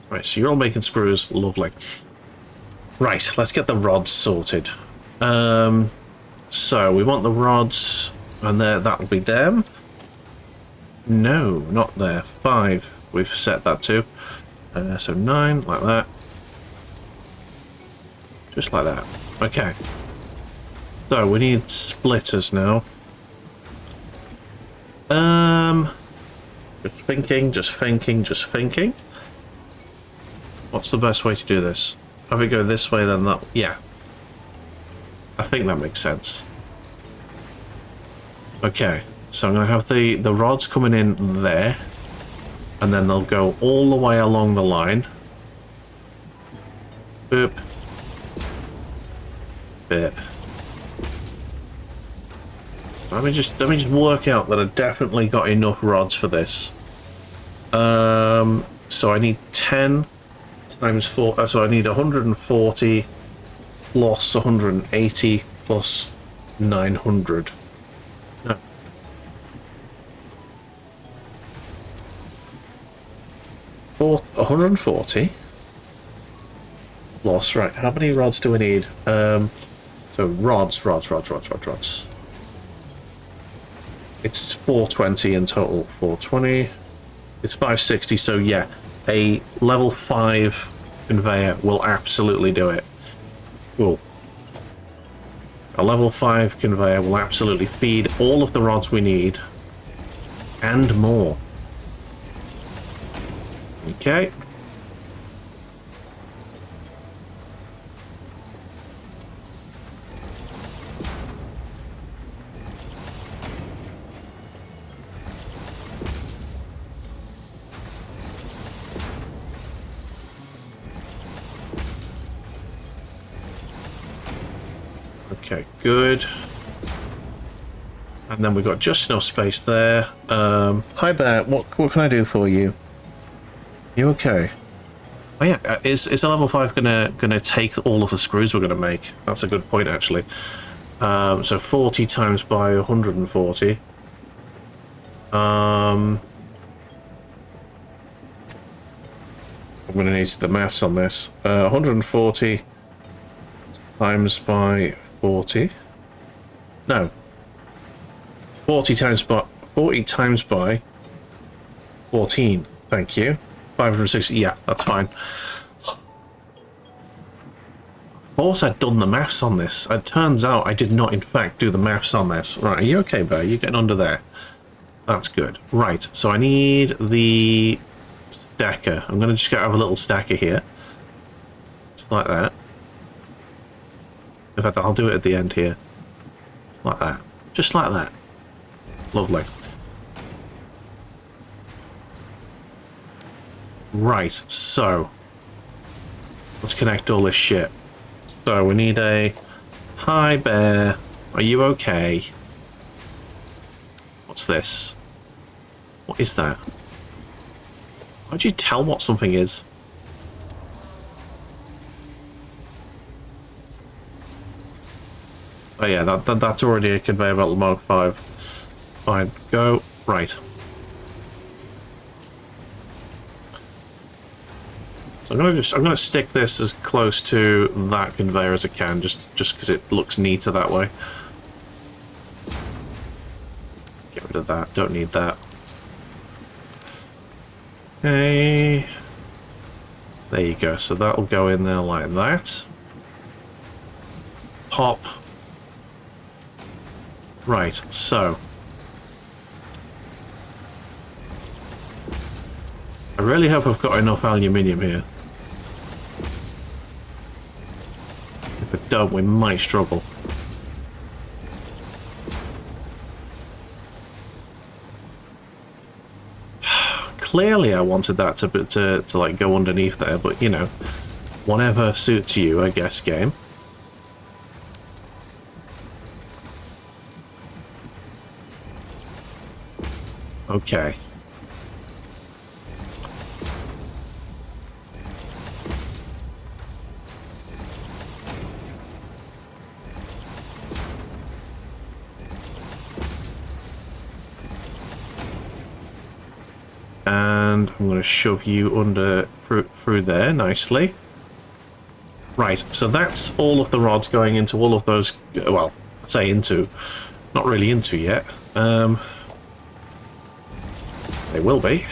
Right, so you're all making screws. Lovely. Right, let's get the rods sorted. So we want the rods, and there, that'll be them. No, not there. 5. We've set that to. So 9, like that. Just like that. Okay. So we need splitters now. Just thinking. What's the best way to do this? Have it go this way, then that... Yeah. I think that makes sense. Okay. So I'm going to have the rods coming in there. And then they'll go all the way along the line. Boop. Bip. Let me just work out that I definitely got enough rods for this. So I need 10 times 4, so I need 140 plus 180 plus 900. No. Four, 140 plus, right, how many rods do we need? So rods. It's 420 in total. 420. It's 560, so yeah, a level 5 conveyor will absolutely do it. Cool. A level 5 conveyor will absolutely feed all of the rods we need and more. Okay. Okay, good. And then we've got just enough space there. Hi there, what can I do for you? You okay? Oh yeah, is a level 5 gonna take all of the screws we're gonna make? That's a good point actually. So 40 times by 140. I'm gonna need the maths on this. 140 times by 40. No. 40 times by 14. Thank you. 560. Yeah, that's fine. Thought I'd done the maths on this. It turns out I did not, in fact, do the maths on this. Right, are you okay, Bear? You getting under there? That's good. Right, so I need the stacker. I'm going to just have a little stacker here. Just like that. In fact, I'll do it at the end here. Like that. Just like that. Lovely. Right, so let's connect all this shit. So we need a... Hi, Bear. Are you okay? What's this? What is that? How do you tell what something is? Oh yeah, that's already a conveyor belt Mark 5. Fine, go. Right. So I'm gonna stick this as close to that conveyor as I can, just because it looks neater that way. Get rid of that. Don't need that. Okay. There you go. So that'll go in there like that. Pop. Right. So. I really hope I've got enough aluminium here. If I don't, we might struggle. Clearly I wanted that to like go underneath there, but you know, whatever suits you, I guess, game. Okay. And I'm going to shove you under through there nicely. Right, so that's all of the rods going into all of those, well, I'd say into, not really into yet. They will be.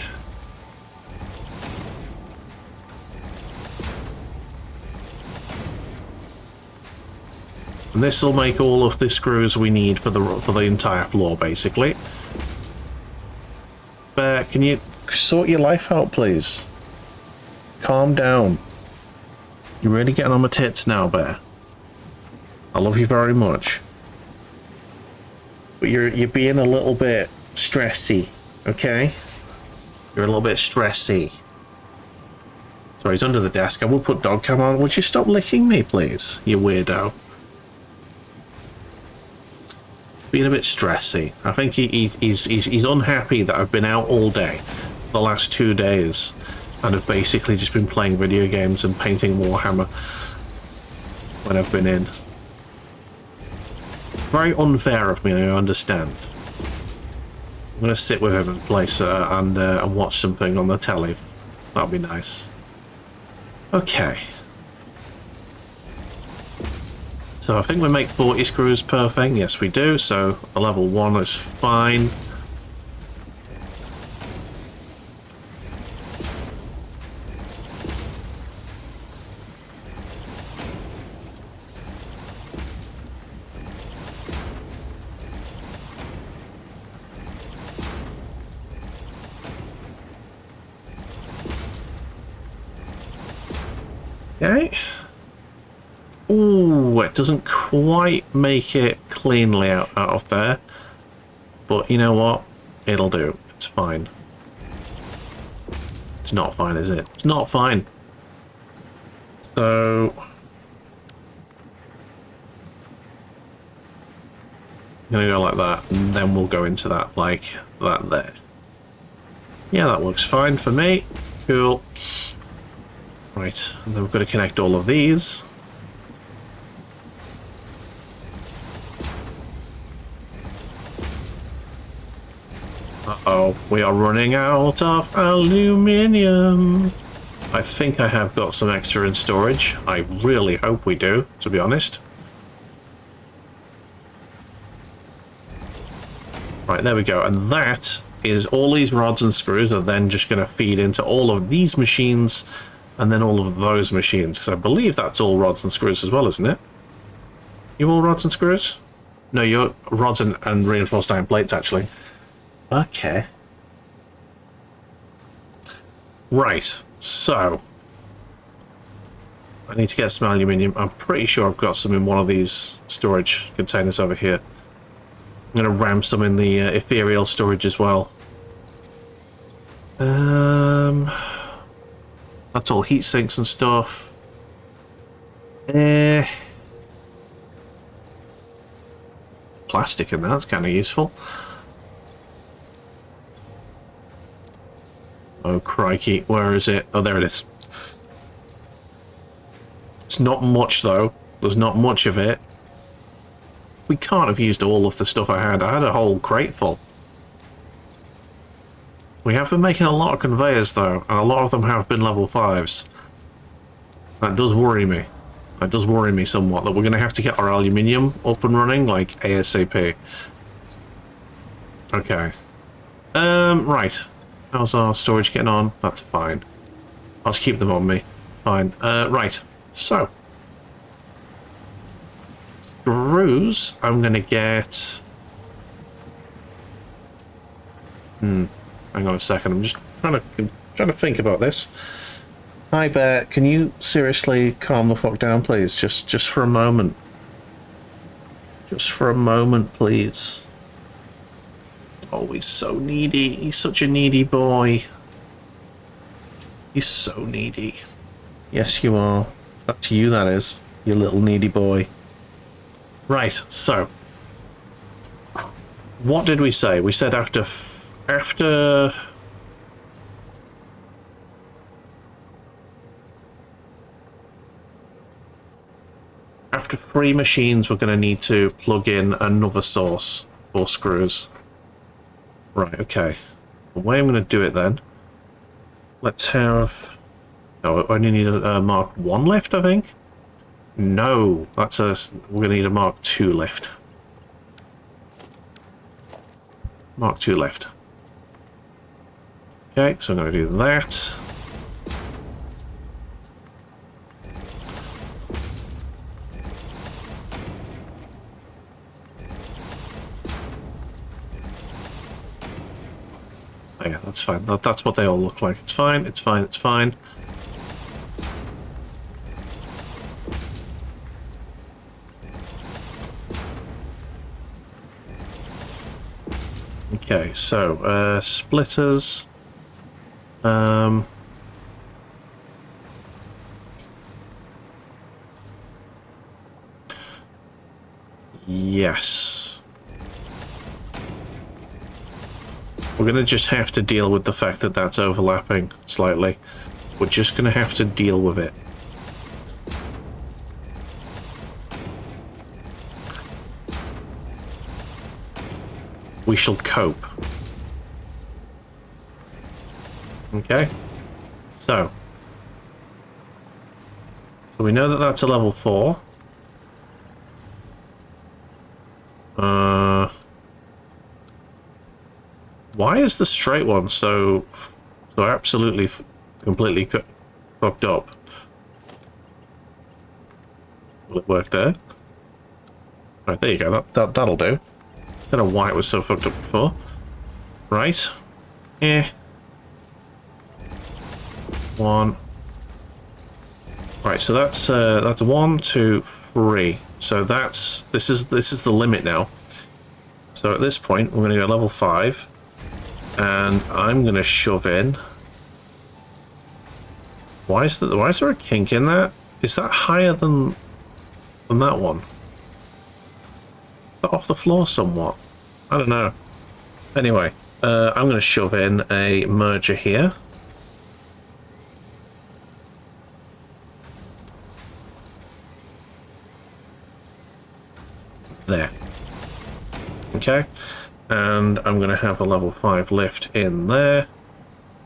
And this will make all of the screws we need for the entire floor, basically. But can you sort your life out, please? Calm down. You're really getting on my tits now, Bear. I love you very much. But you're being a little bit stressy, okay? You're a little bit stressy. Sorry, he's under the desk. I will put dog cam on. Would you stop licking me, please? You weirdo. Being a bit stressy. I think he's unhappy that I've been out all day. The last 2 days. and have basically just been playing video games and painting Warhammer when I've been in. Very unfair of me, I understand. I'm going to sit with him and play and watch something on the telly. That'll be nice. Okay. So I think we make 40 screws per thing. Yes, we do. So a level 1 is fine. Okay. Ooh, it doesn't quite make it cleanly out of there. But you know what? It'll do. It's fine. It's not fine, is it? It's not fine. So... I'm gonna go like that, and then we'll go into that like that there. Yeah, that works fine for me. Cool. Right, and then we've got to connect all of these. Uh-oh, we are running out of aluminium. I think I have got some extra in storage. I really hope we do, to be honest. Right, there we go. And that is all these rods and screws are then just going to feed into all of these machines and then all of those machines, because I believe that's all rods and screws as well, isn't it? You all rods and screws? No, you're rods and reinforced iron plates, actually. Okay. Right, so... I need to get some aluminium. I'm pretty sure I've got some in one of these storage containers over here. I'm going to ram some in the ethereal storage as well. That's all heat sinks and stuff. Plastic in that's kind of useful. Oh crikey, where is it? Oh, there it is. It's not much though. There's not much of it. We can't have used all of the stuff I had. I had a whole crate full. We have been making a lot of conveyors though, and a lot of them have been level 5s. That does worry me. That does worry me somewhat, that we're going to have to get our aluminium up and running, like, ASAP. Okay. Right. How's our storage getting on? That's fine. I'll just keep them on me. Fine. Right. So. Screws, I'm going to get... Hang on a second, I'm just trying to think about this. Hi Bear, can you seriously calm the fuck down, please? Just for a moment. Just for a moment, please. Oh, he's so needy. He's such a needy boy. He's so needy. Yes, you are. That's you, that is. You little needy boy. Right, so. What did we say? We said after... After 3 machines, we're going to need to plug in another source for screws. Right, okay. The way I'm going to do it then, let's have... No, I only need a Mark 1 lift, I think? No, that's a... We're going to need a Mark 2 lift. Mark 2 lift. Okay, so I'm going to do that. Oh yeah, that's fine. That's what they all look like. It's fine, it's fine, it's fine. Okay, so, splitters. Yes. We're going to just have to deal with the fact that that's overlapping slightly. We're just going to have to deal with it. We shall cope. Okay. So we know that that's a level 4. Why is the straight one so absolutely completely fucked up? Will it work there? Right, there you go. That'll do. Don't know why it was so fucked up before. Right. Yeah. 1. Right, so that's 1, 2, 3. So this is the limit now. So at this point, we're going to go level 5, and I'm going to shove in. Why is there a kink in that? Is that higher than that one? Is that off the floor somewhat? I don't know. Anyway, I'm going to shove in a merger here. There. Okay, and I'm going to have a level 5 lift in there,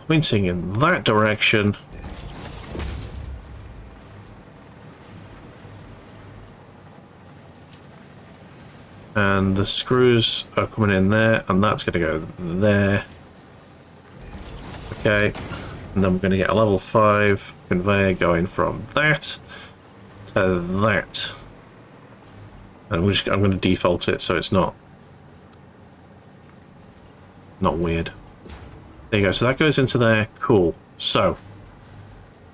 pointing in that direction. And the screws are coming in there, and that's going to go there. Okay, and then we're going to get a level 5 conveyor going from that to that. And I'm going to default it so it's not weird. There you go. So that goes into there. Cool. So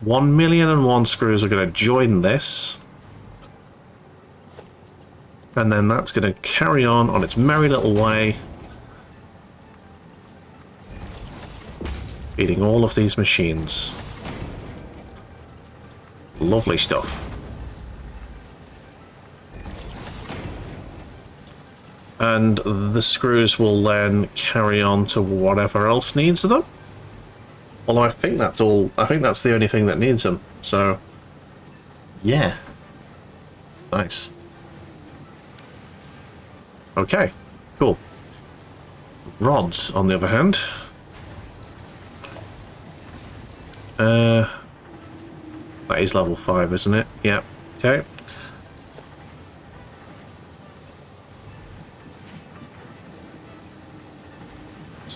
1,000,001 screws are going to join this, and then that's going to carry on its merry little way, feeding all of these machines. Lovely stuff. And the screws will then carry on to whatever else needs them. Although I think that's all. I think that's the only thing that needs them. So, yeah, nice. Okay, cool. Rods, on the other hand, that is level 5, isn't it? Yeah. Okay.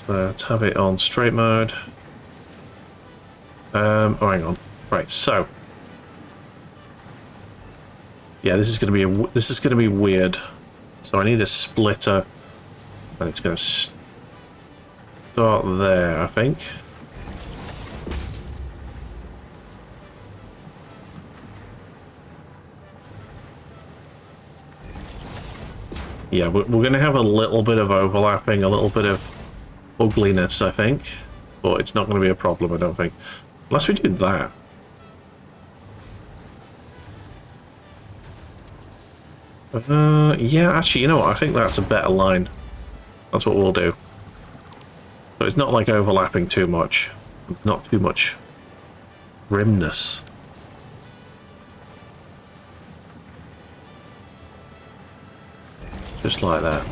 Let's have it on straight mode. Oh, hang on. Right, so yeah, this is going to be weird. So I need a splitter, and it's going to start there, I think. Yeah, we're going to have a little bit of overlapping, a little bit of ugliness, I think, but it's not going to be a problem, I don't think, unless we do that. Yeah, actually, you know what? I think that's a better line. That's what we'll do. So it's not like overlapping too much, not too much grimness. Just like that.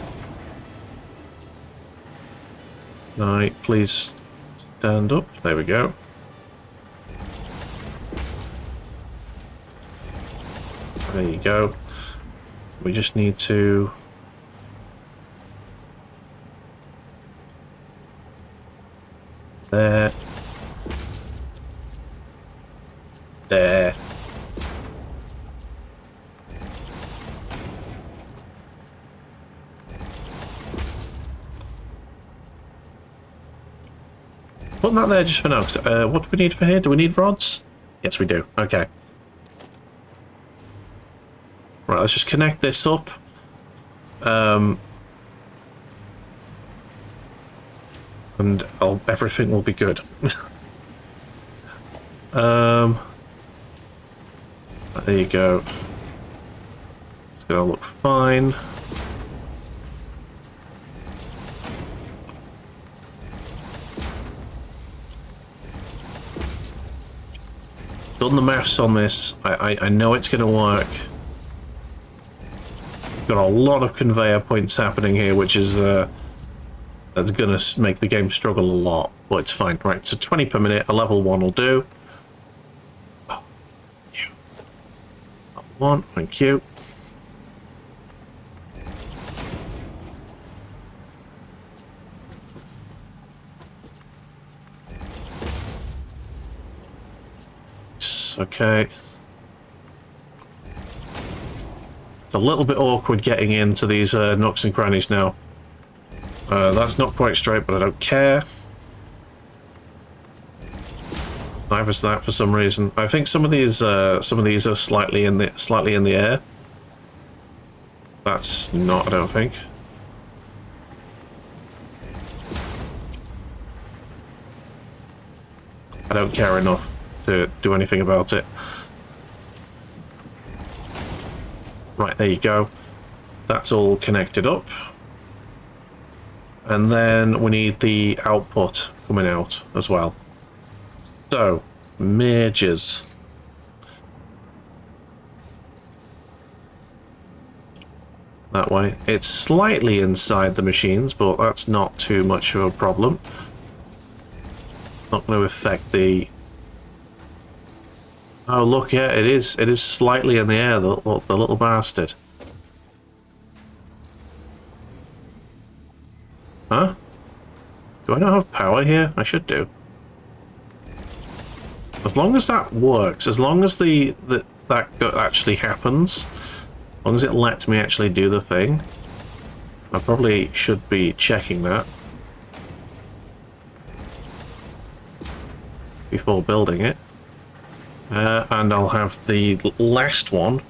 Right, please stand up. There we go. There you go. We just need to... There. There. Putting that there just for now. What do we need for here? Do we need rods? Yes, we do. Okay. Right, let's just connect this up. And everything will be good. There you go. It's gonna look fine. done the maths on this. I know it's going to work. Got a lot of conveyor points happening here, which is that's going to make the game struggle a lot, but it's fine. Right, so 20 per minute, a level 1 will do. Oh, thank you. Level 1, thank you. Okay. It's a little bit awkward getting into these nooks and crannies now. That's not quite straight, but I don't care. Neither is that for some reason. I think some of these are slightly in the air. That's not, I don't think. I don't care enough to do anything about it. Right, there you go. That's all connected up. And then we need the output coming out as well. So, merges. That way. It's slightly inside the machines, but that's not too much of a problem. Not going to affect the... Oh, look, yeah, it is. It is slightly in the air, the little bastard. Huh? Do I not have power here? I should do. As long as that works, as long as that actually happens, as long as it lets me actually do the thing, I probably should be checking that before building it. And I'll have the last one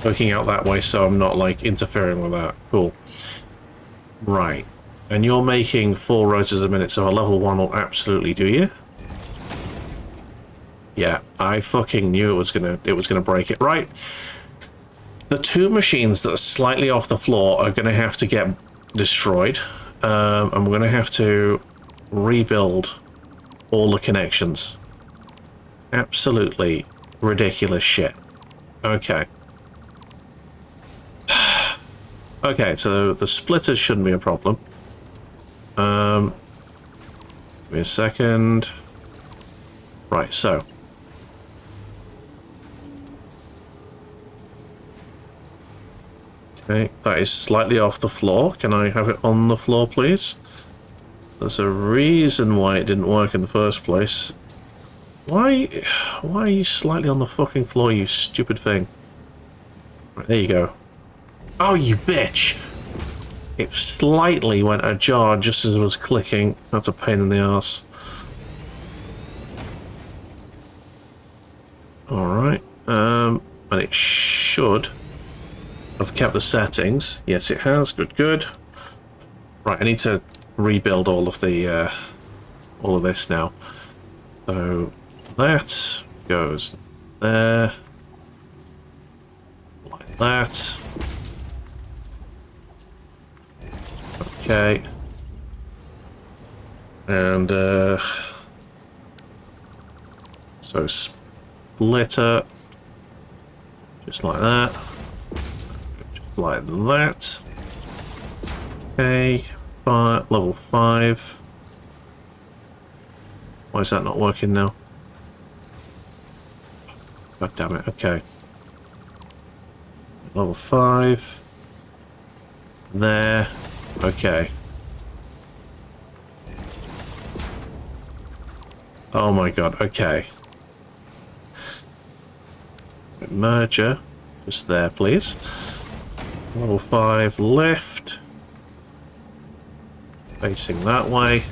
poking out that way, so I'm not like interfering with that. Cool. Right. And you're making 4 rotors a minute, so a level 1 will absolutely do you. Yeah, I fucking knew it was gonna break it. Right. The 2 machines that are slightly off the floor are gonna have to get destroyed. And we're gonna have to rebuild all the connections. Absolutely ridiculous shit. Okay. Okay, so the splitters shouldn't be a problem. Give me a second. Right, so. Okay, that is slightly off the floor. Can I have it on the floor, please? There's a reason why it didn't work in the first place. Why are you slightly on the fucking floor, you stupid thing? Right, there you go. Oh, you bitch! It slightly went ajar just as it was clicking. That's a pain in the arse. Alright, and it should have kept the settings. Yes, it has. Good, good. Right, I need to rebuild all of this now. So that goes there, like that. Okay. And so splitter, just like that, just like that. Okay, level 5. Why is that not working now? God damn it, okay. Level 5. There. Okay. Oh my god, okay. Merger. Just there, please. Level 5 left. Facing that way.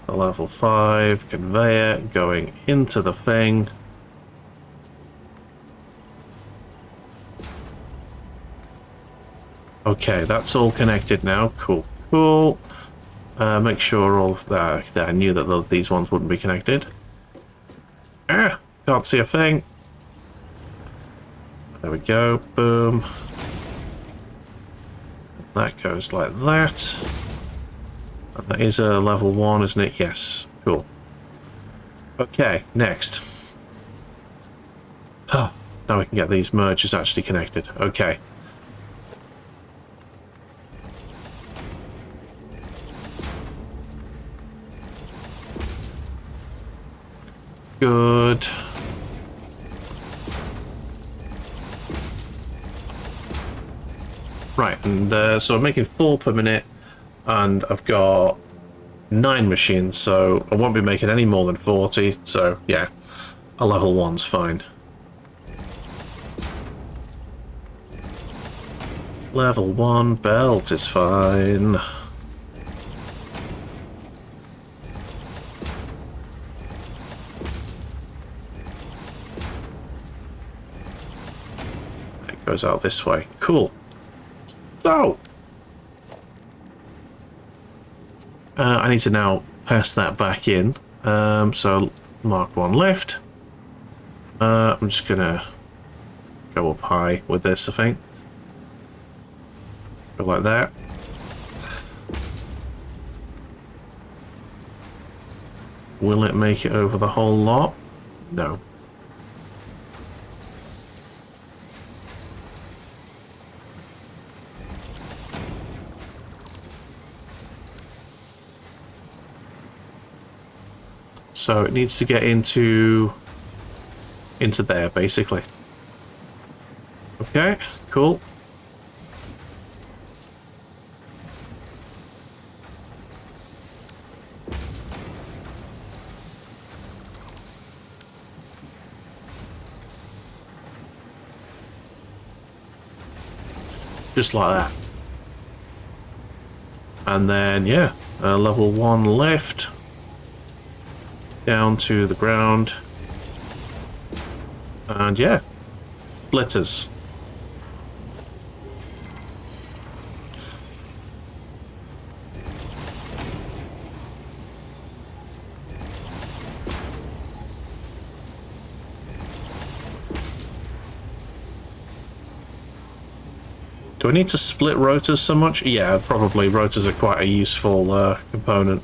A level 5 conveyor going into the thing. Okay, that's all connected now. Cool, cool. Make sure all of that. I knew that these ones wouldn't be connected. Ah, can't see a thing. There we go. Boom. That goes like that. And that is a level 1, isn't it? Yes. Cool. Okay, next. Now we can get these merges actually connected. Okay. Good. Right, and so I'm making 4 per minute, and I've got 9 machines, so I won't be making any more than 40, so yeah, a level 1's fine. Level 1 belt is fine. It goes out this way. Cool. So, I need to now pass that back in. So, mark 1 left. I'm just gonna go up high with this, I think. Go like that. Will it make it over the whole lot? No. So it needs to get into there, basically. Okay, cool. Just like that. And then, yeah, level 1 left. Down to the ground. And yeah, splitters. Do I need to split rotors so much? Yeah, probably. Rotors are quite a useful component.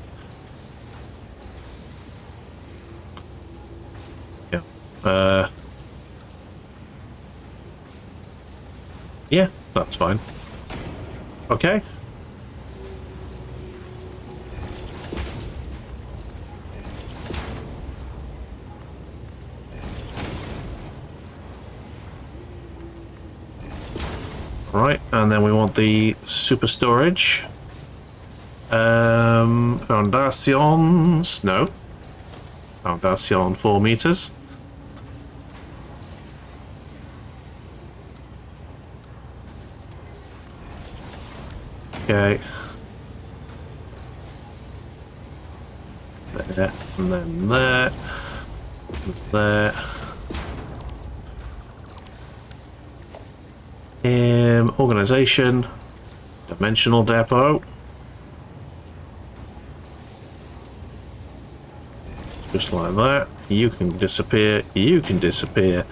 Yeah. Yeah, that's fine. Okay. Right, and then we want the super storage. Foundations. No. Foundation 4 meters. Okay. There, and then there. There. Organization. Dimensional depot. Just like that. You can disappear. You can disappear.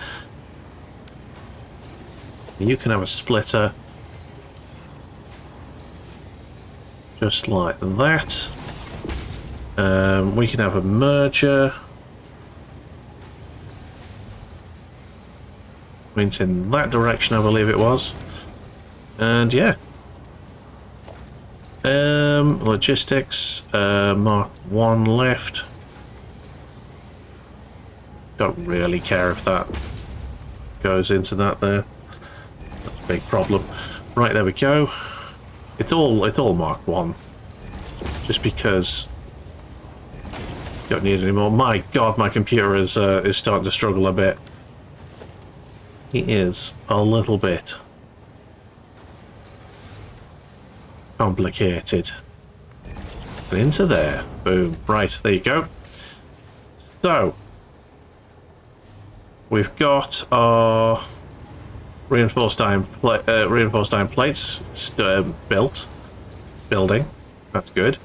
You can have a splitter. Just like that. We can have a merger. Went in that direction, I believe it was. And yeah. Logistics. Mark 1 left. Don't really care if that goes into that there. That's a big problem. Right, there we go. It's all Mark 1. Just because don't need any more. My God, my computer is starting to struggle a bit. It is a little bit complicated. And into there. Boom. Right, there you go. So we've got our reinforced iron plates building. That's good.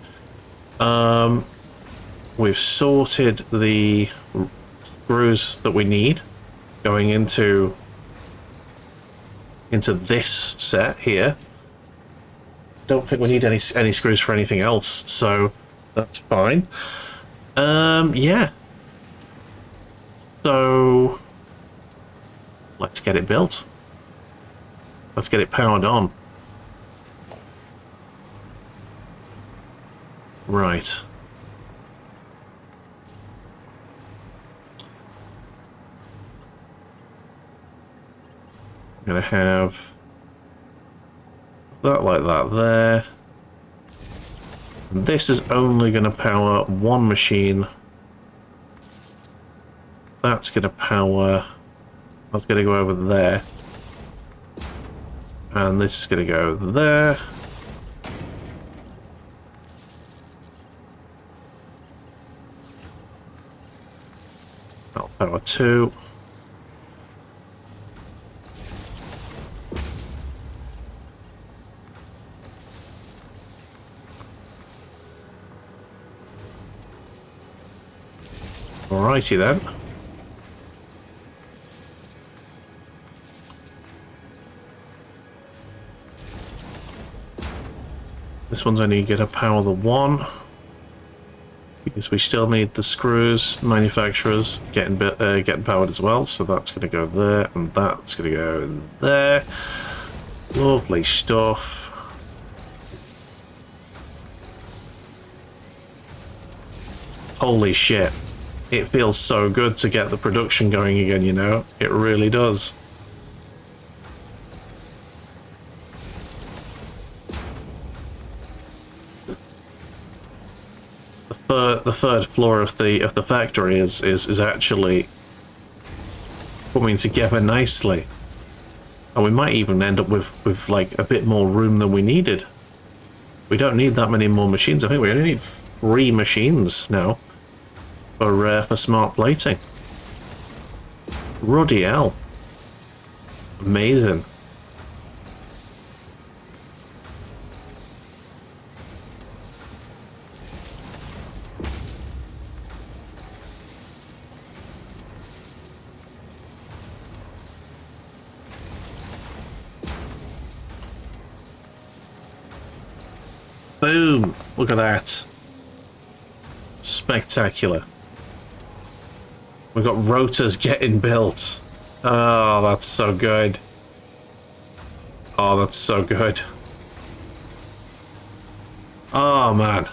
We've sorted the screws that we need going into this set here. Don't think we need any screws for anything else, so that's fine. Yeah. So Let's get it built. Let's get it powered on. Right. I'm going to have that like that there. And this is only going to power one machine. That's going to power... That's going to go over there. And this is going to go there. That'll power 2. Alrighty then. This one's only going to power the 1 because we still need the screws manufacturers getting powered as well. So that's going to go there, and that's going to go in there. Lovely stuff. Holy shit. It feels so good to get the production going again, you know? It really does. The third floor of the factory is actually coming together nicely. And we might even end up with like a bit more room than we needed. We don't need that many more machines. I think we only need 3 machines now. For smart plating. Ruddy hell. Amazing. Boom! Look at that. Spectacular. We've got rotors getting built. Oh, that's so good. Oh, that's so good. Oh, man.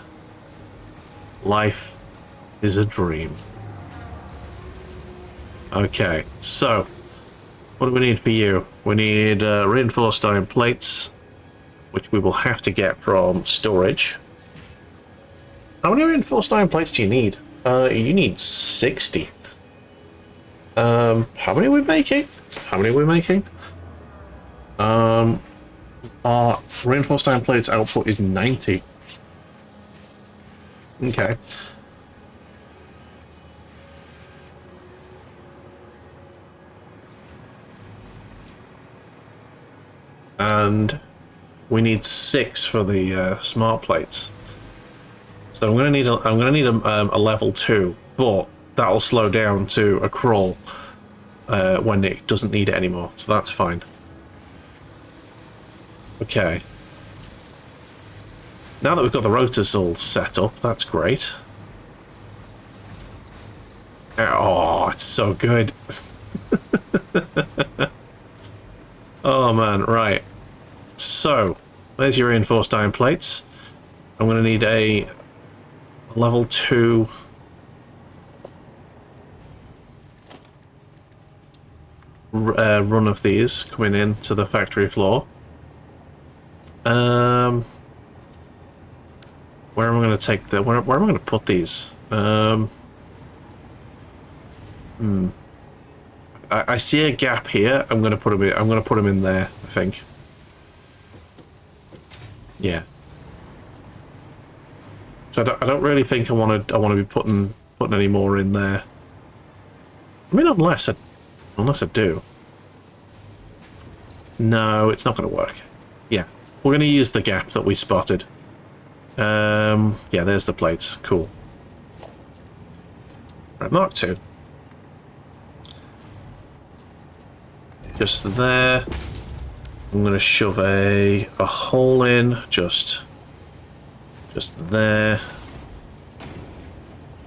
Life is a dream. Okay, so what do we need for you? We need reinforced iron plates, which we will have to get from storage. How many reinforced iron plates do you need? You need 60. How many are we making? How many are we making? Our reinforced iron plates output is 90. Okay. And we need 6 for the smart plates. So I'm gonna need a level 2, but that'll slow down to a crawl when it doesn't need it anymore, so that's fine. Okay. Now that we've got the rotors all set up, that's great. Oh, it's so good. Oh man, right. So, there's your reinforced iron plates. I'm going to need a level 2 run of these coming in to the factory floor. Where am I going to take the... Where am I going to put these? I see a gap here. I'm going to put them in. I'm going to put them in there, I think. Yeah. So I don't really think I want to be putting any more in there. I mean, unless I do. No, it's not going to work. Yeah, we're going to use the gap that we spotted. Yeah, there's the plates. Cool. Right, Mark 2. Just there. I'm going to shove a hole in, just there.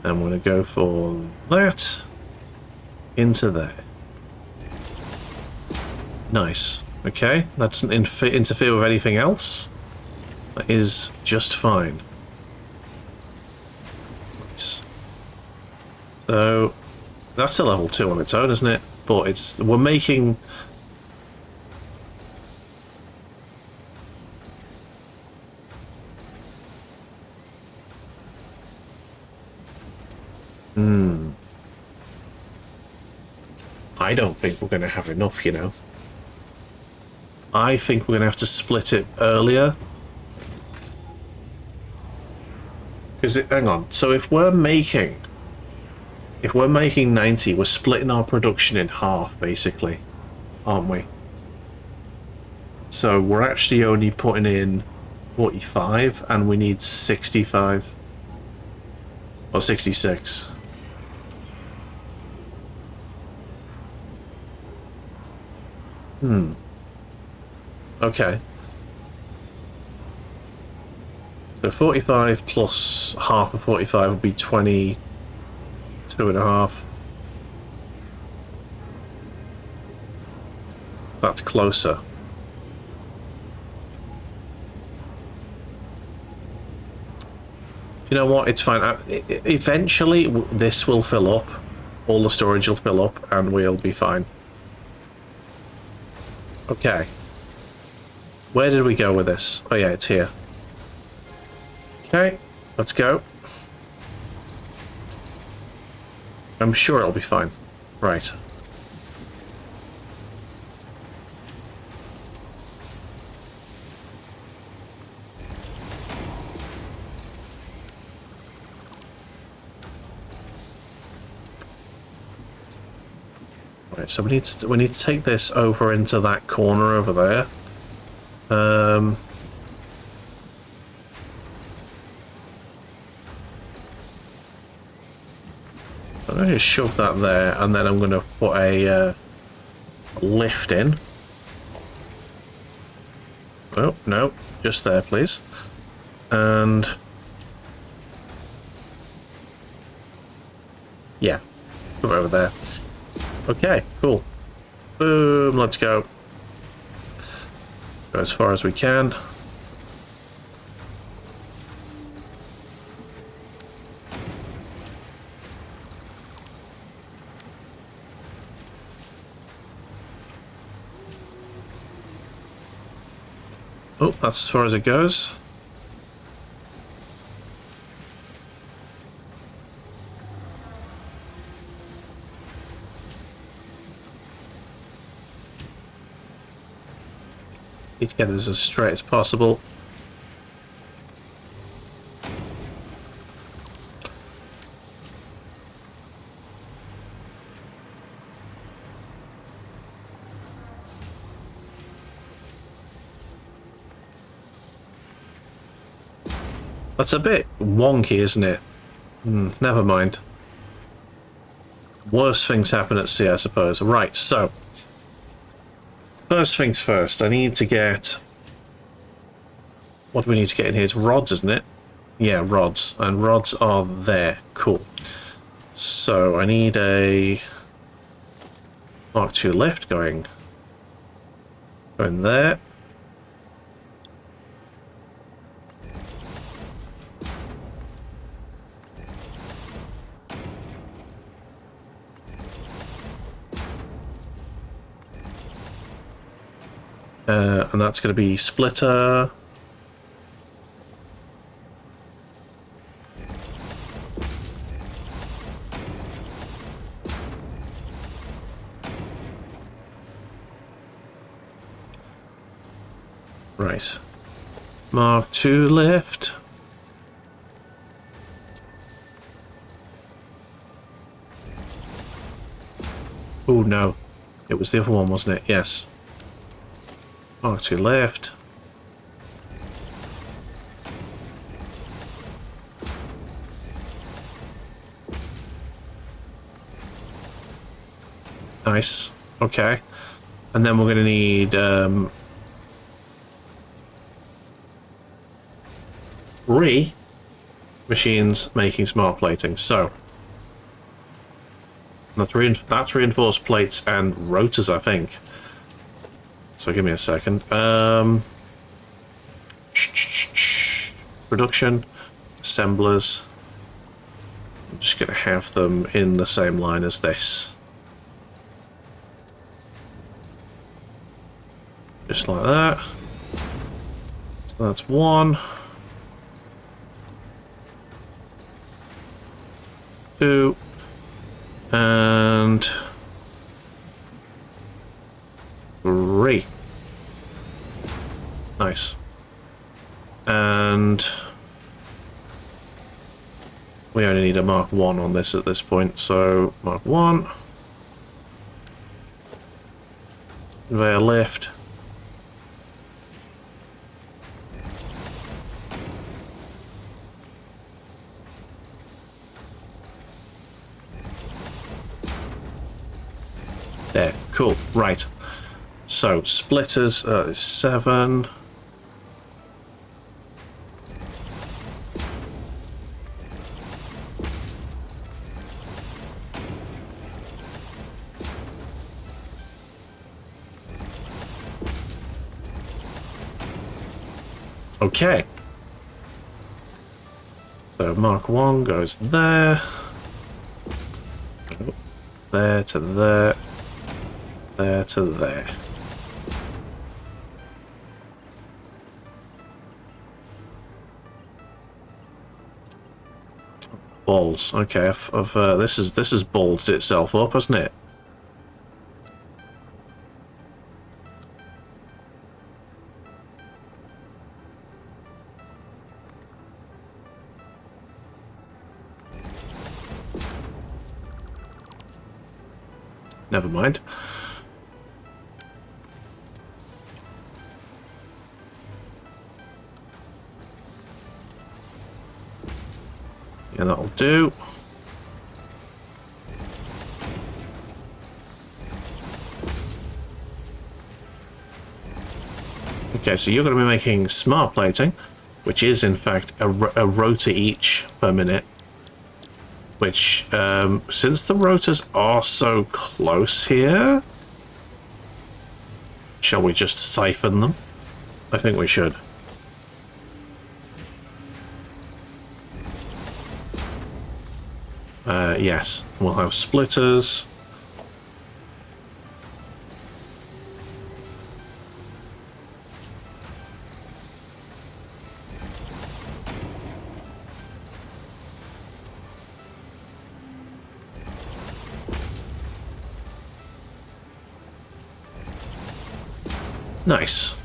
And we're going to go for that into there. Nice. Okay, that doesn't interfere with anything else. That is just fine. Nice. So that's a level 2 on its own, isn't it? But we're making... I don't think we're going to have enough, you know. I think we're going to have to split it earlier. Because, hang on, so if we're making 90, we're splitting our production in half, basically, aren't we? So we're actually only putting in 45, and we need 65. Or 66. Okay. So 45 plus half of 45 would be 22 and a half. That's closer. You know what? It's fine. Eventually, this will fill up. All the storage will fill up, and we'll be fine. Okay. Where did we go with this? Oh yeah, it's here. Okay, let's go. I'm sure it'll be fine. Right. Right, so we need to take this over into that corner over there. I'm going to shove that there, and then I'm going to put a lift in. Oh, no, just there, please. And... yeah, put it over there. Okay, cool. Boom, let's go. Go as far as we can. Oh, that's as far as it goes. Need to get this as straight as possible. That's a bit wonky, isn't it? Never mind. Worse things happen at sea, I suppose. Right, so... first things first, I need to get... what do we need to get in here? It's rods, isn't it? Yeah, rods. And rods are there. Cool. So, I need a... Mark 2 lift going there. And that's going to be splitter. Right. Mark 2 lift. Oh no. It was the other one, wasn't it? Yes. Mark 2 left. Nice. Okay. And then we're going to need 3 machines making smart plating. So that's reinforced plates and rotors, I think. So give me a second. Production, assemblers. I'm just going to have them in the same line as this. Just like that. So that's 1. 2. And 3. Nice. And we only need a Mark 1 on this at this point, so Mark 1. Conveyor lift. There, cool, right. So, splitters is 7. Okay. So, Mark 1 goes there. There to there. There to there. Balls. Okay, this has ballsed itself up, hasn't it? Never mind. Yeah, that'll do. Okay, so you're going to be making smart plating, which is in fact a rotor each per minute. Which, since the rotors are so close here, shall we just siphon them? I think we should. Yes, we'll have splitters. Nice.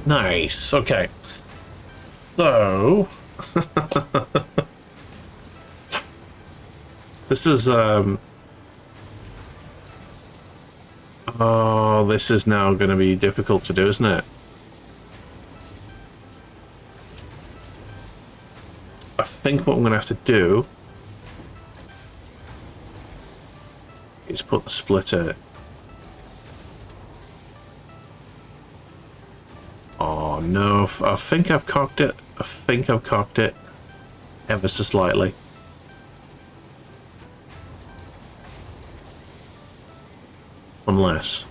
Nice. Okay. So this is oh, this is now going to be difficult to do, isn't it? I think what I'm going to have to do is put the splitter. Oh no, I think I've cocked it. I think I've cocked it ever so slightly. Unless.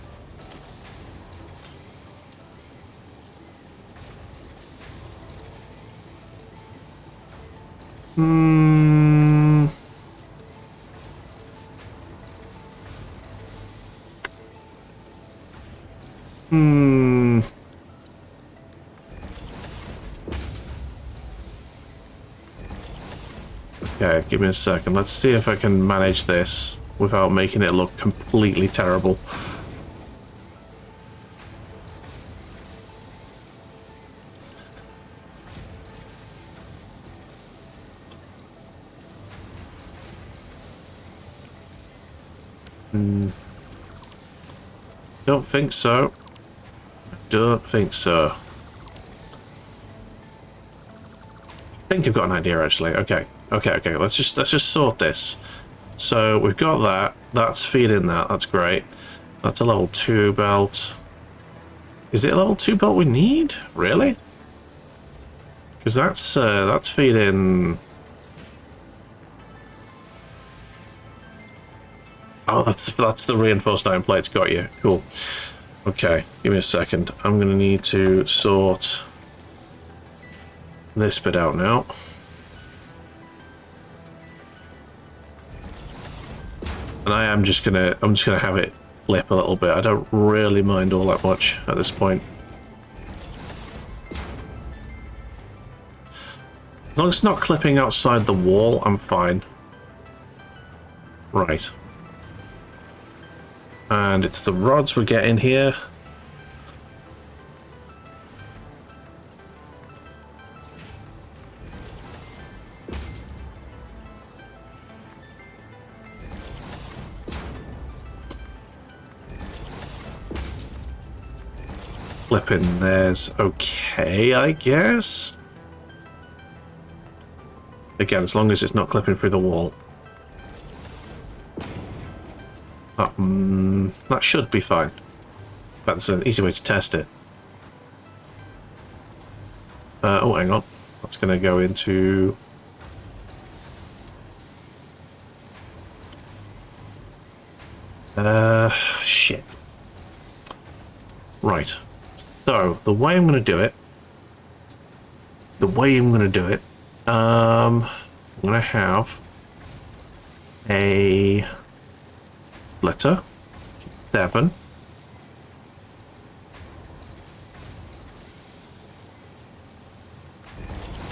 Hmm. Hmm. Okay, give me a second. Let's see if I can manage this without making it look completely terrible. Don't think so. Don't think so. I think I've got an idea actually. Okay. Okay. Let's just sort this. So we've got that. That's feeding that. That's great. That's a level 2 belt. Is it a level 2 belt we need? Really? Because that's feeding... Oh, that's the reinforced iron plates. Got you. Cool. Okay, give me a second. I'm going to need to sort this bit out now. And I'm just gonna have it flip a little bit. I don't really mind all that much at this point. As long as it's not clipping outside the wall, I'm fine. Right. And it's the rods we're getting here. Flipping there's okay, I guess. Again, as long as it's not clipping through the wall. That should be fine. That's an easy way to test it. Oh, hang on. That's going to go into... shit. Right. So, the way I'm going to do it... I'm going to have a splitter, 7.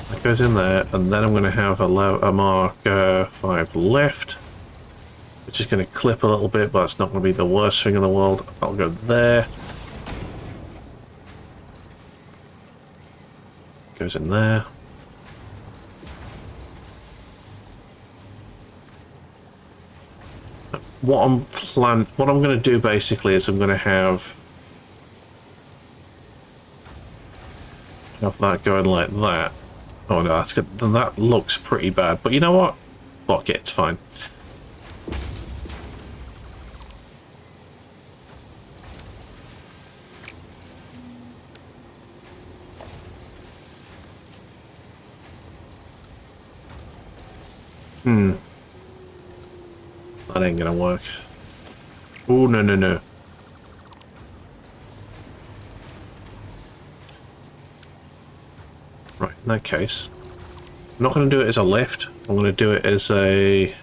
That goes in there, and then I'm going to have a mark 5 left, which is going to clip a little bit, but it's not going to be the worst thing in the world. I'll go there. Goes in there. What I'm going to do basically is I'm going to have that going like that. Oh no, that's good. That looks pretty bad. But you know what? Fuck it, it's fine. That ain't gonna work. Oh, no, no, no. Right, in that case, I'm not gonna do it as a lift. I'm gonna do it as a...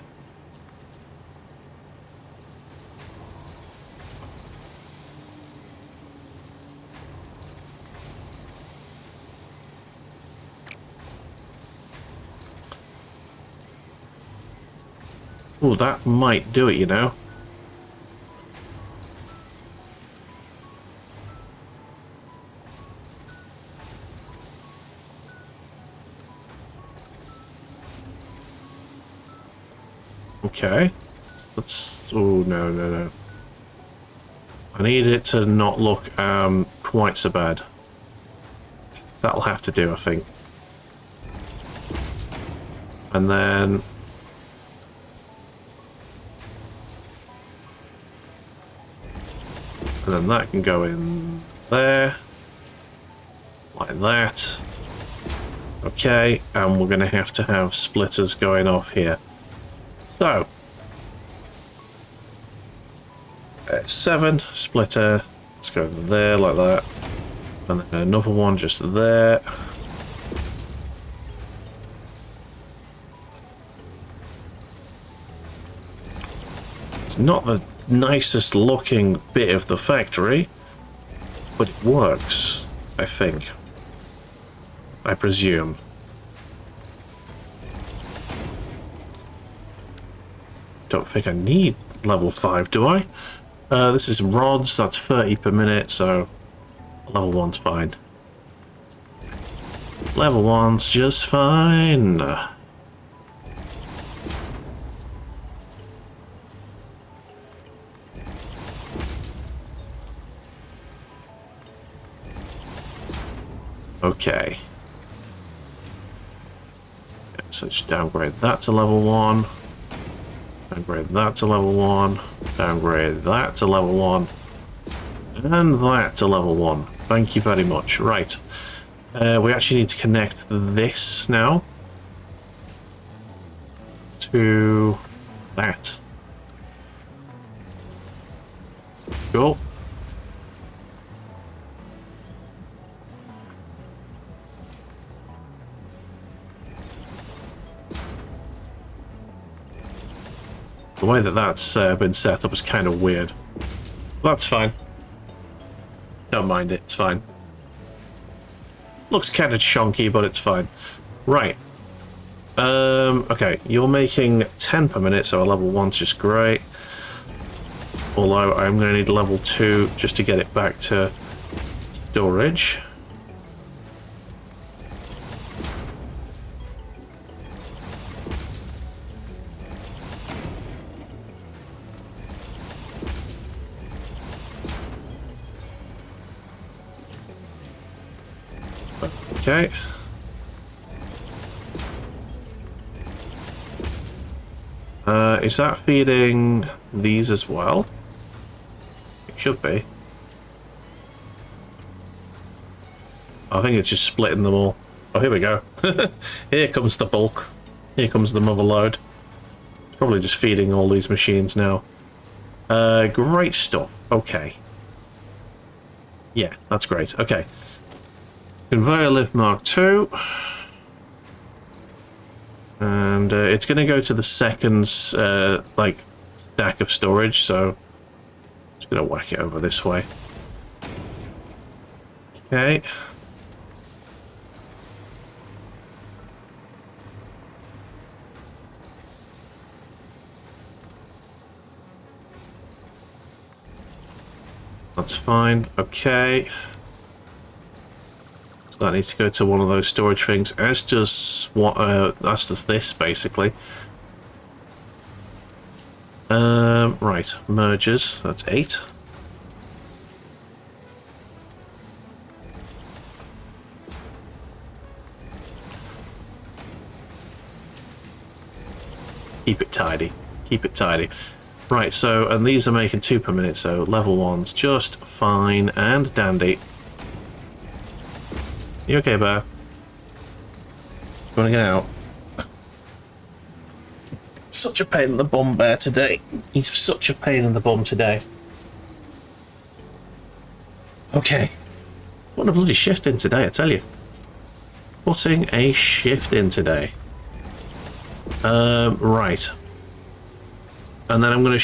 Oh, that might do it, you know. Okay. Let's... Oh, no, no, no. I need it to not look quite so bad. That'll have to do, I think. And then... And then that can go in there, like that. Okay, and we're going to have splitters going off here. So, 7 splitter, let's go there like that, and then another one just there. It's not the nicest looking bit of the factory, but it works, I think. I presume. Don't think I need level 5, do I? This is rods, that's 30 per minute, so level 1's fine. Level 1's just fine. Okay. So just downgrade that to level 1. Downgrade that to level 1. Downgrade that to level 1. And that to level 1. Thank you very much. Right. We actually need to connect this now to that. Cool. The way that that's been set up is kind of weird. That's fine. Don't mind it, it's fine. Looks kind of chunky, but it's fine. Right. Okay, you're making 10 per minute, so a level 1's just great. Although I'm going to need a level 2 just to get it back to storage. Okay. Is that feeding these as well? It should be. I think it's just splitting them all. Oh, here we go. Here comes the bulk. Here comes the mother load. It's probably just feeding all these machines now. Great stuff. Okay. Yeah, that's great. Okay. Conveyor lift Mark II. And it's going to go to the second, like, stack of storage, so just going to whack it over this way. Okay. That's fine. Okay. So that needs to go to one of those storage things, as does what, as does this, basically. Right, mergers, that's 8. Keep it tidy. Keep it tidy. Right, so, and these are making 2 per minute, so level 1's just fine and dandy. You okay, Bear? You wanna get out? Such a pain in the bum, Bear, today. He's such a pain in the bum today. Okay. What a bloody shift in today, I tell you. Putting a shift in today. Right. And then I'm gonna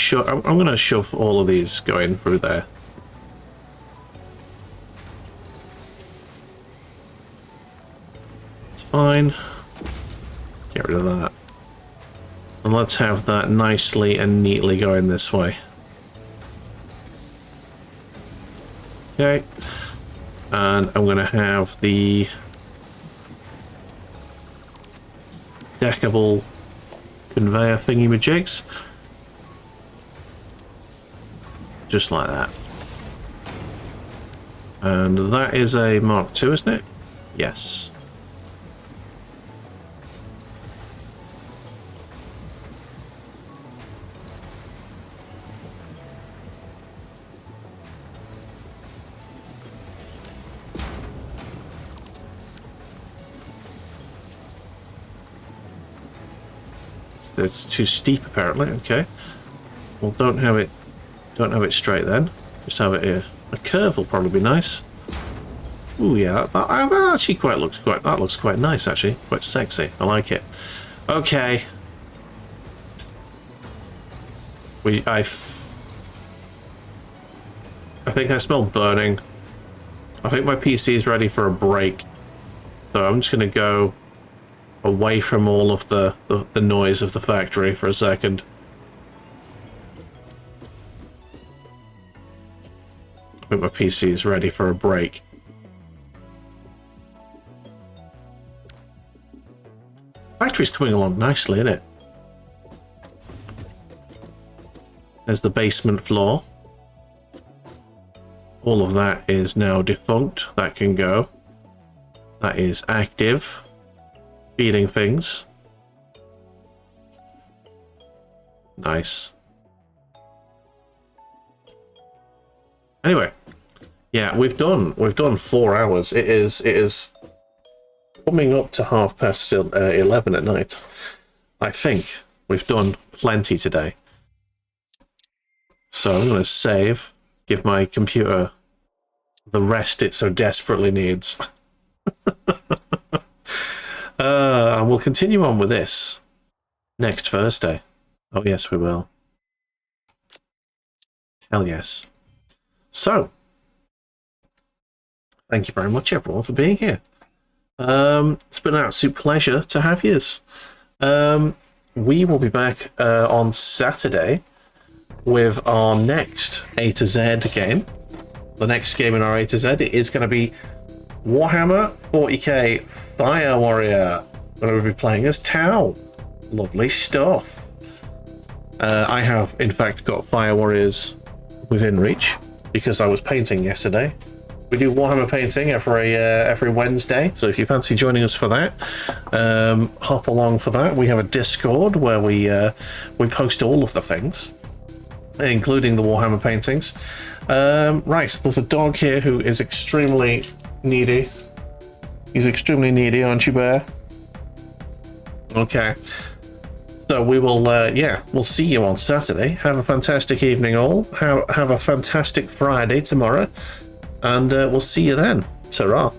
shove all of these going through there. It's fine. Get rid of that. And let's have that nicely and neatly going this way. Okay. And I'm gonna have the deckable conveyor thingy-majigs. Just like that. And that is a Mark II, isn't it? Yes. It's too steep, apparently. Okay. Well, don't have it straight then. Just have it here. A curve will probably be nice. Ooh, yeah, that actually that looks quite nice, actually. Quite sexy. I like it. Okay. I think I smell burning. I think my PC is ready for a break. So I'm just going to go away from all of the noise of the factory for a second. I think my PC is ready for a break. Factory's coming along nicely, isn't it? There's the basement floor. All of that is now defunct. That can go. That is active. Feeding things. Nice. Anyway, Yeah, we've done 4 hours. It is coming up to 11 at night. I think we've done plenty today. So I'm going to save, give my computer the rest it so desperately needs. And we'll continue on with this next Thursday. Oh yes, we will. Hell yes. So, thank you very much, everyone, for being here. It's been an absolute pleasure to have yous. We will be back on Saturday with our next A to Z game. The next game in our A to Z is going to be Warhammer 40k Fire Warrior. We're going to be playing as Tau. Lovely stuff. I have, in fact, got Fire Warriors within reach because I was painting yesterday. We do Warhammer painting every Wednesday, so if you fancy joining us for that, hop along for that. We have a Discord where we post all of the things, including the Warhammer paintings. Right, there's a dog here who is extremely needy. He's extremely needy, aren't you, Bear? Okay. So we will, we'll see you on Saturday. Have a fantastic evening, all. Have a fantastic Friday tomorrow. And we'll see you then. Ta-ra.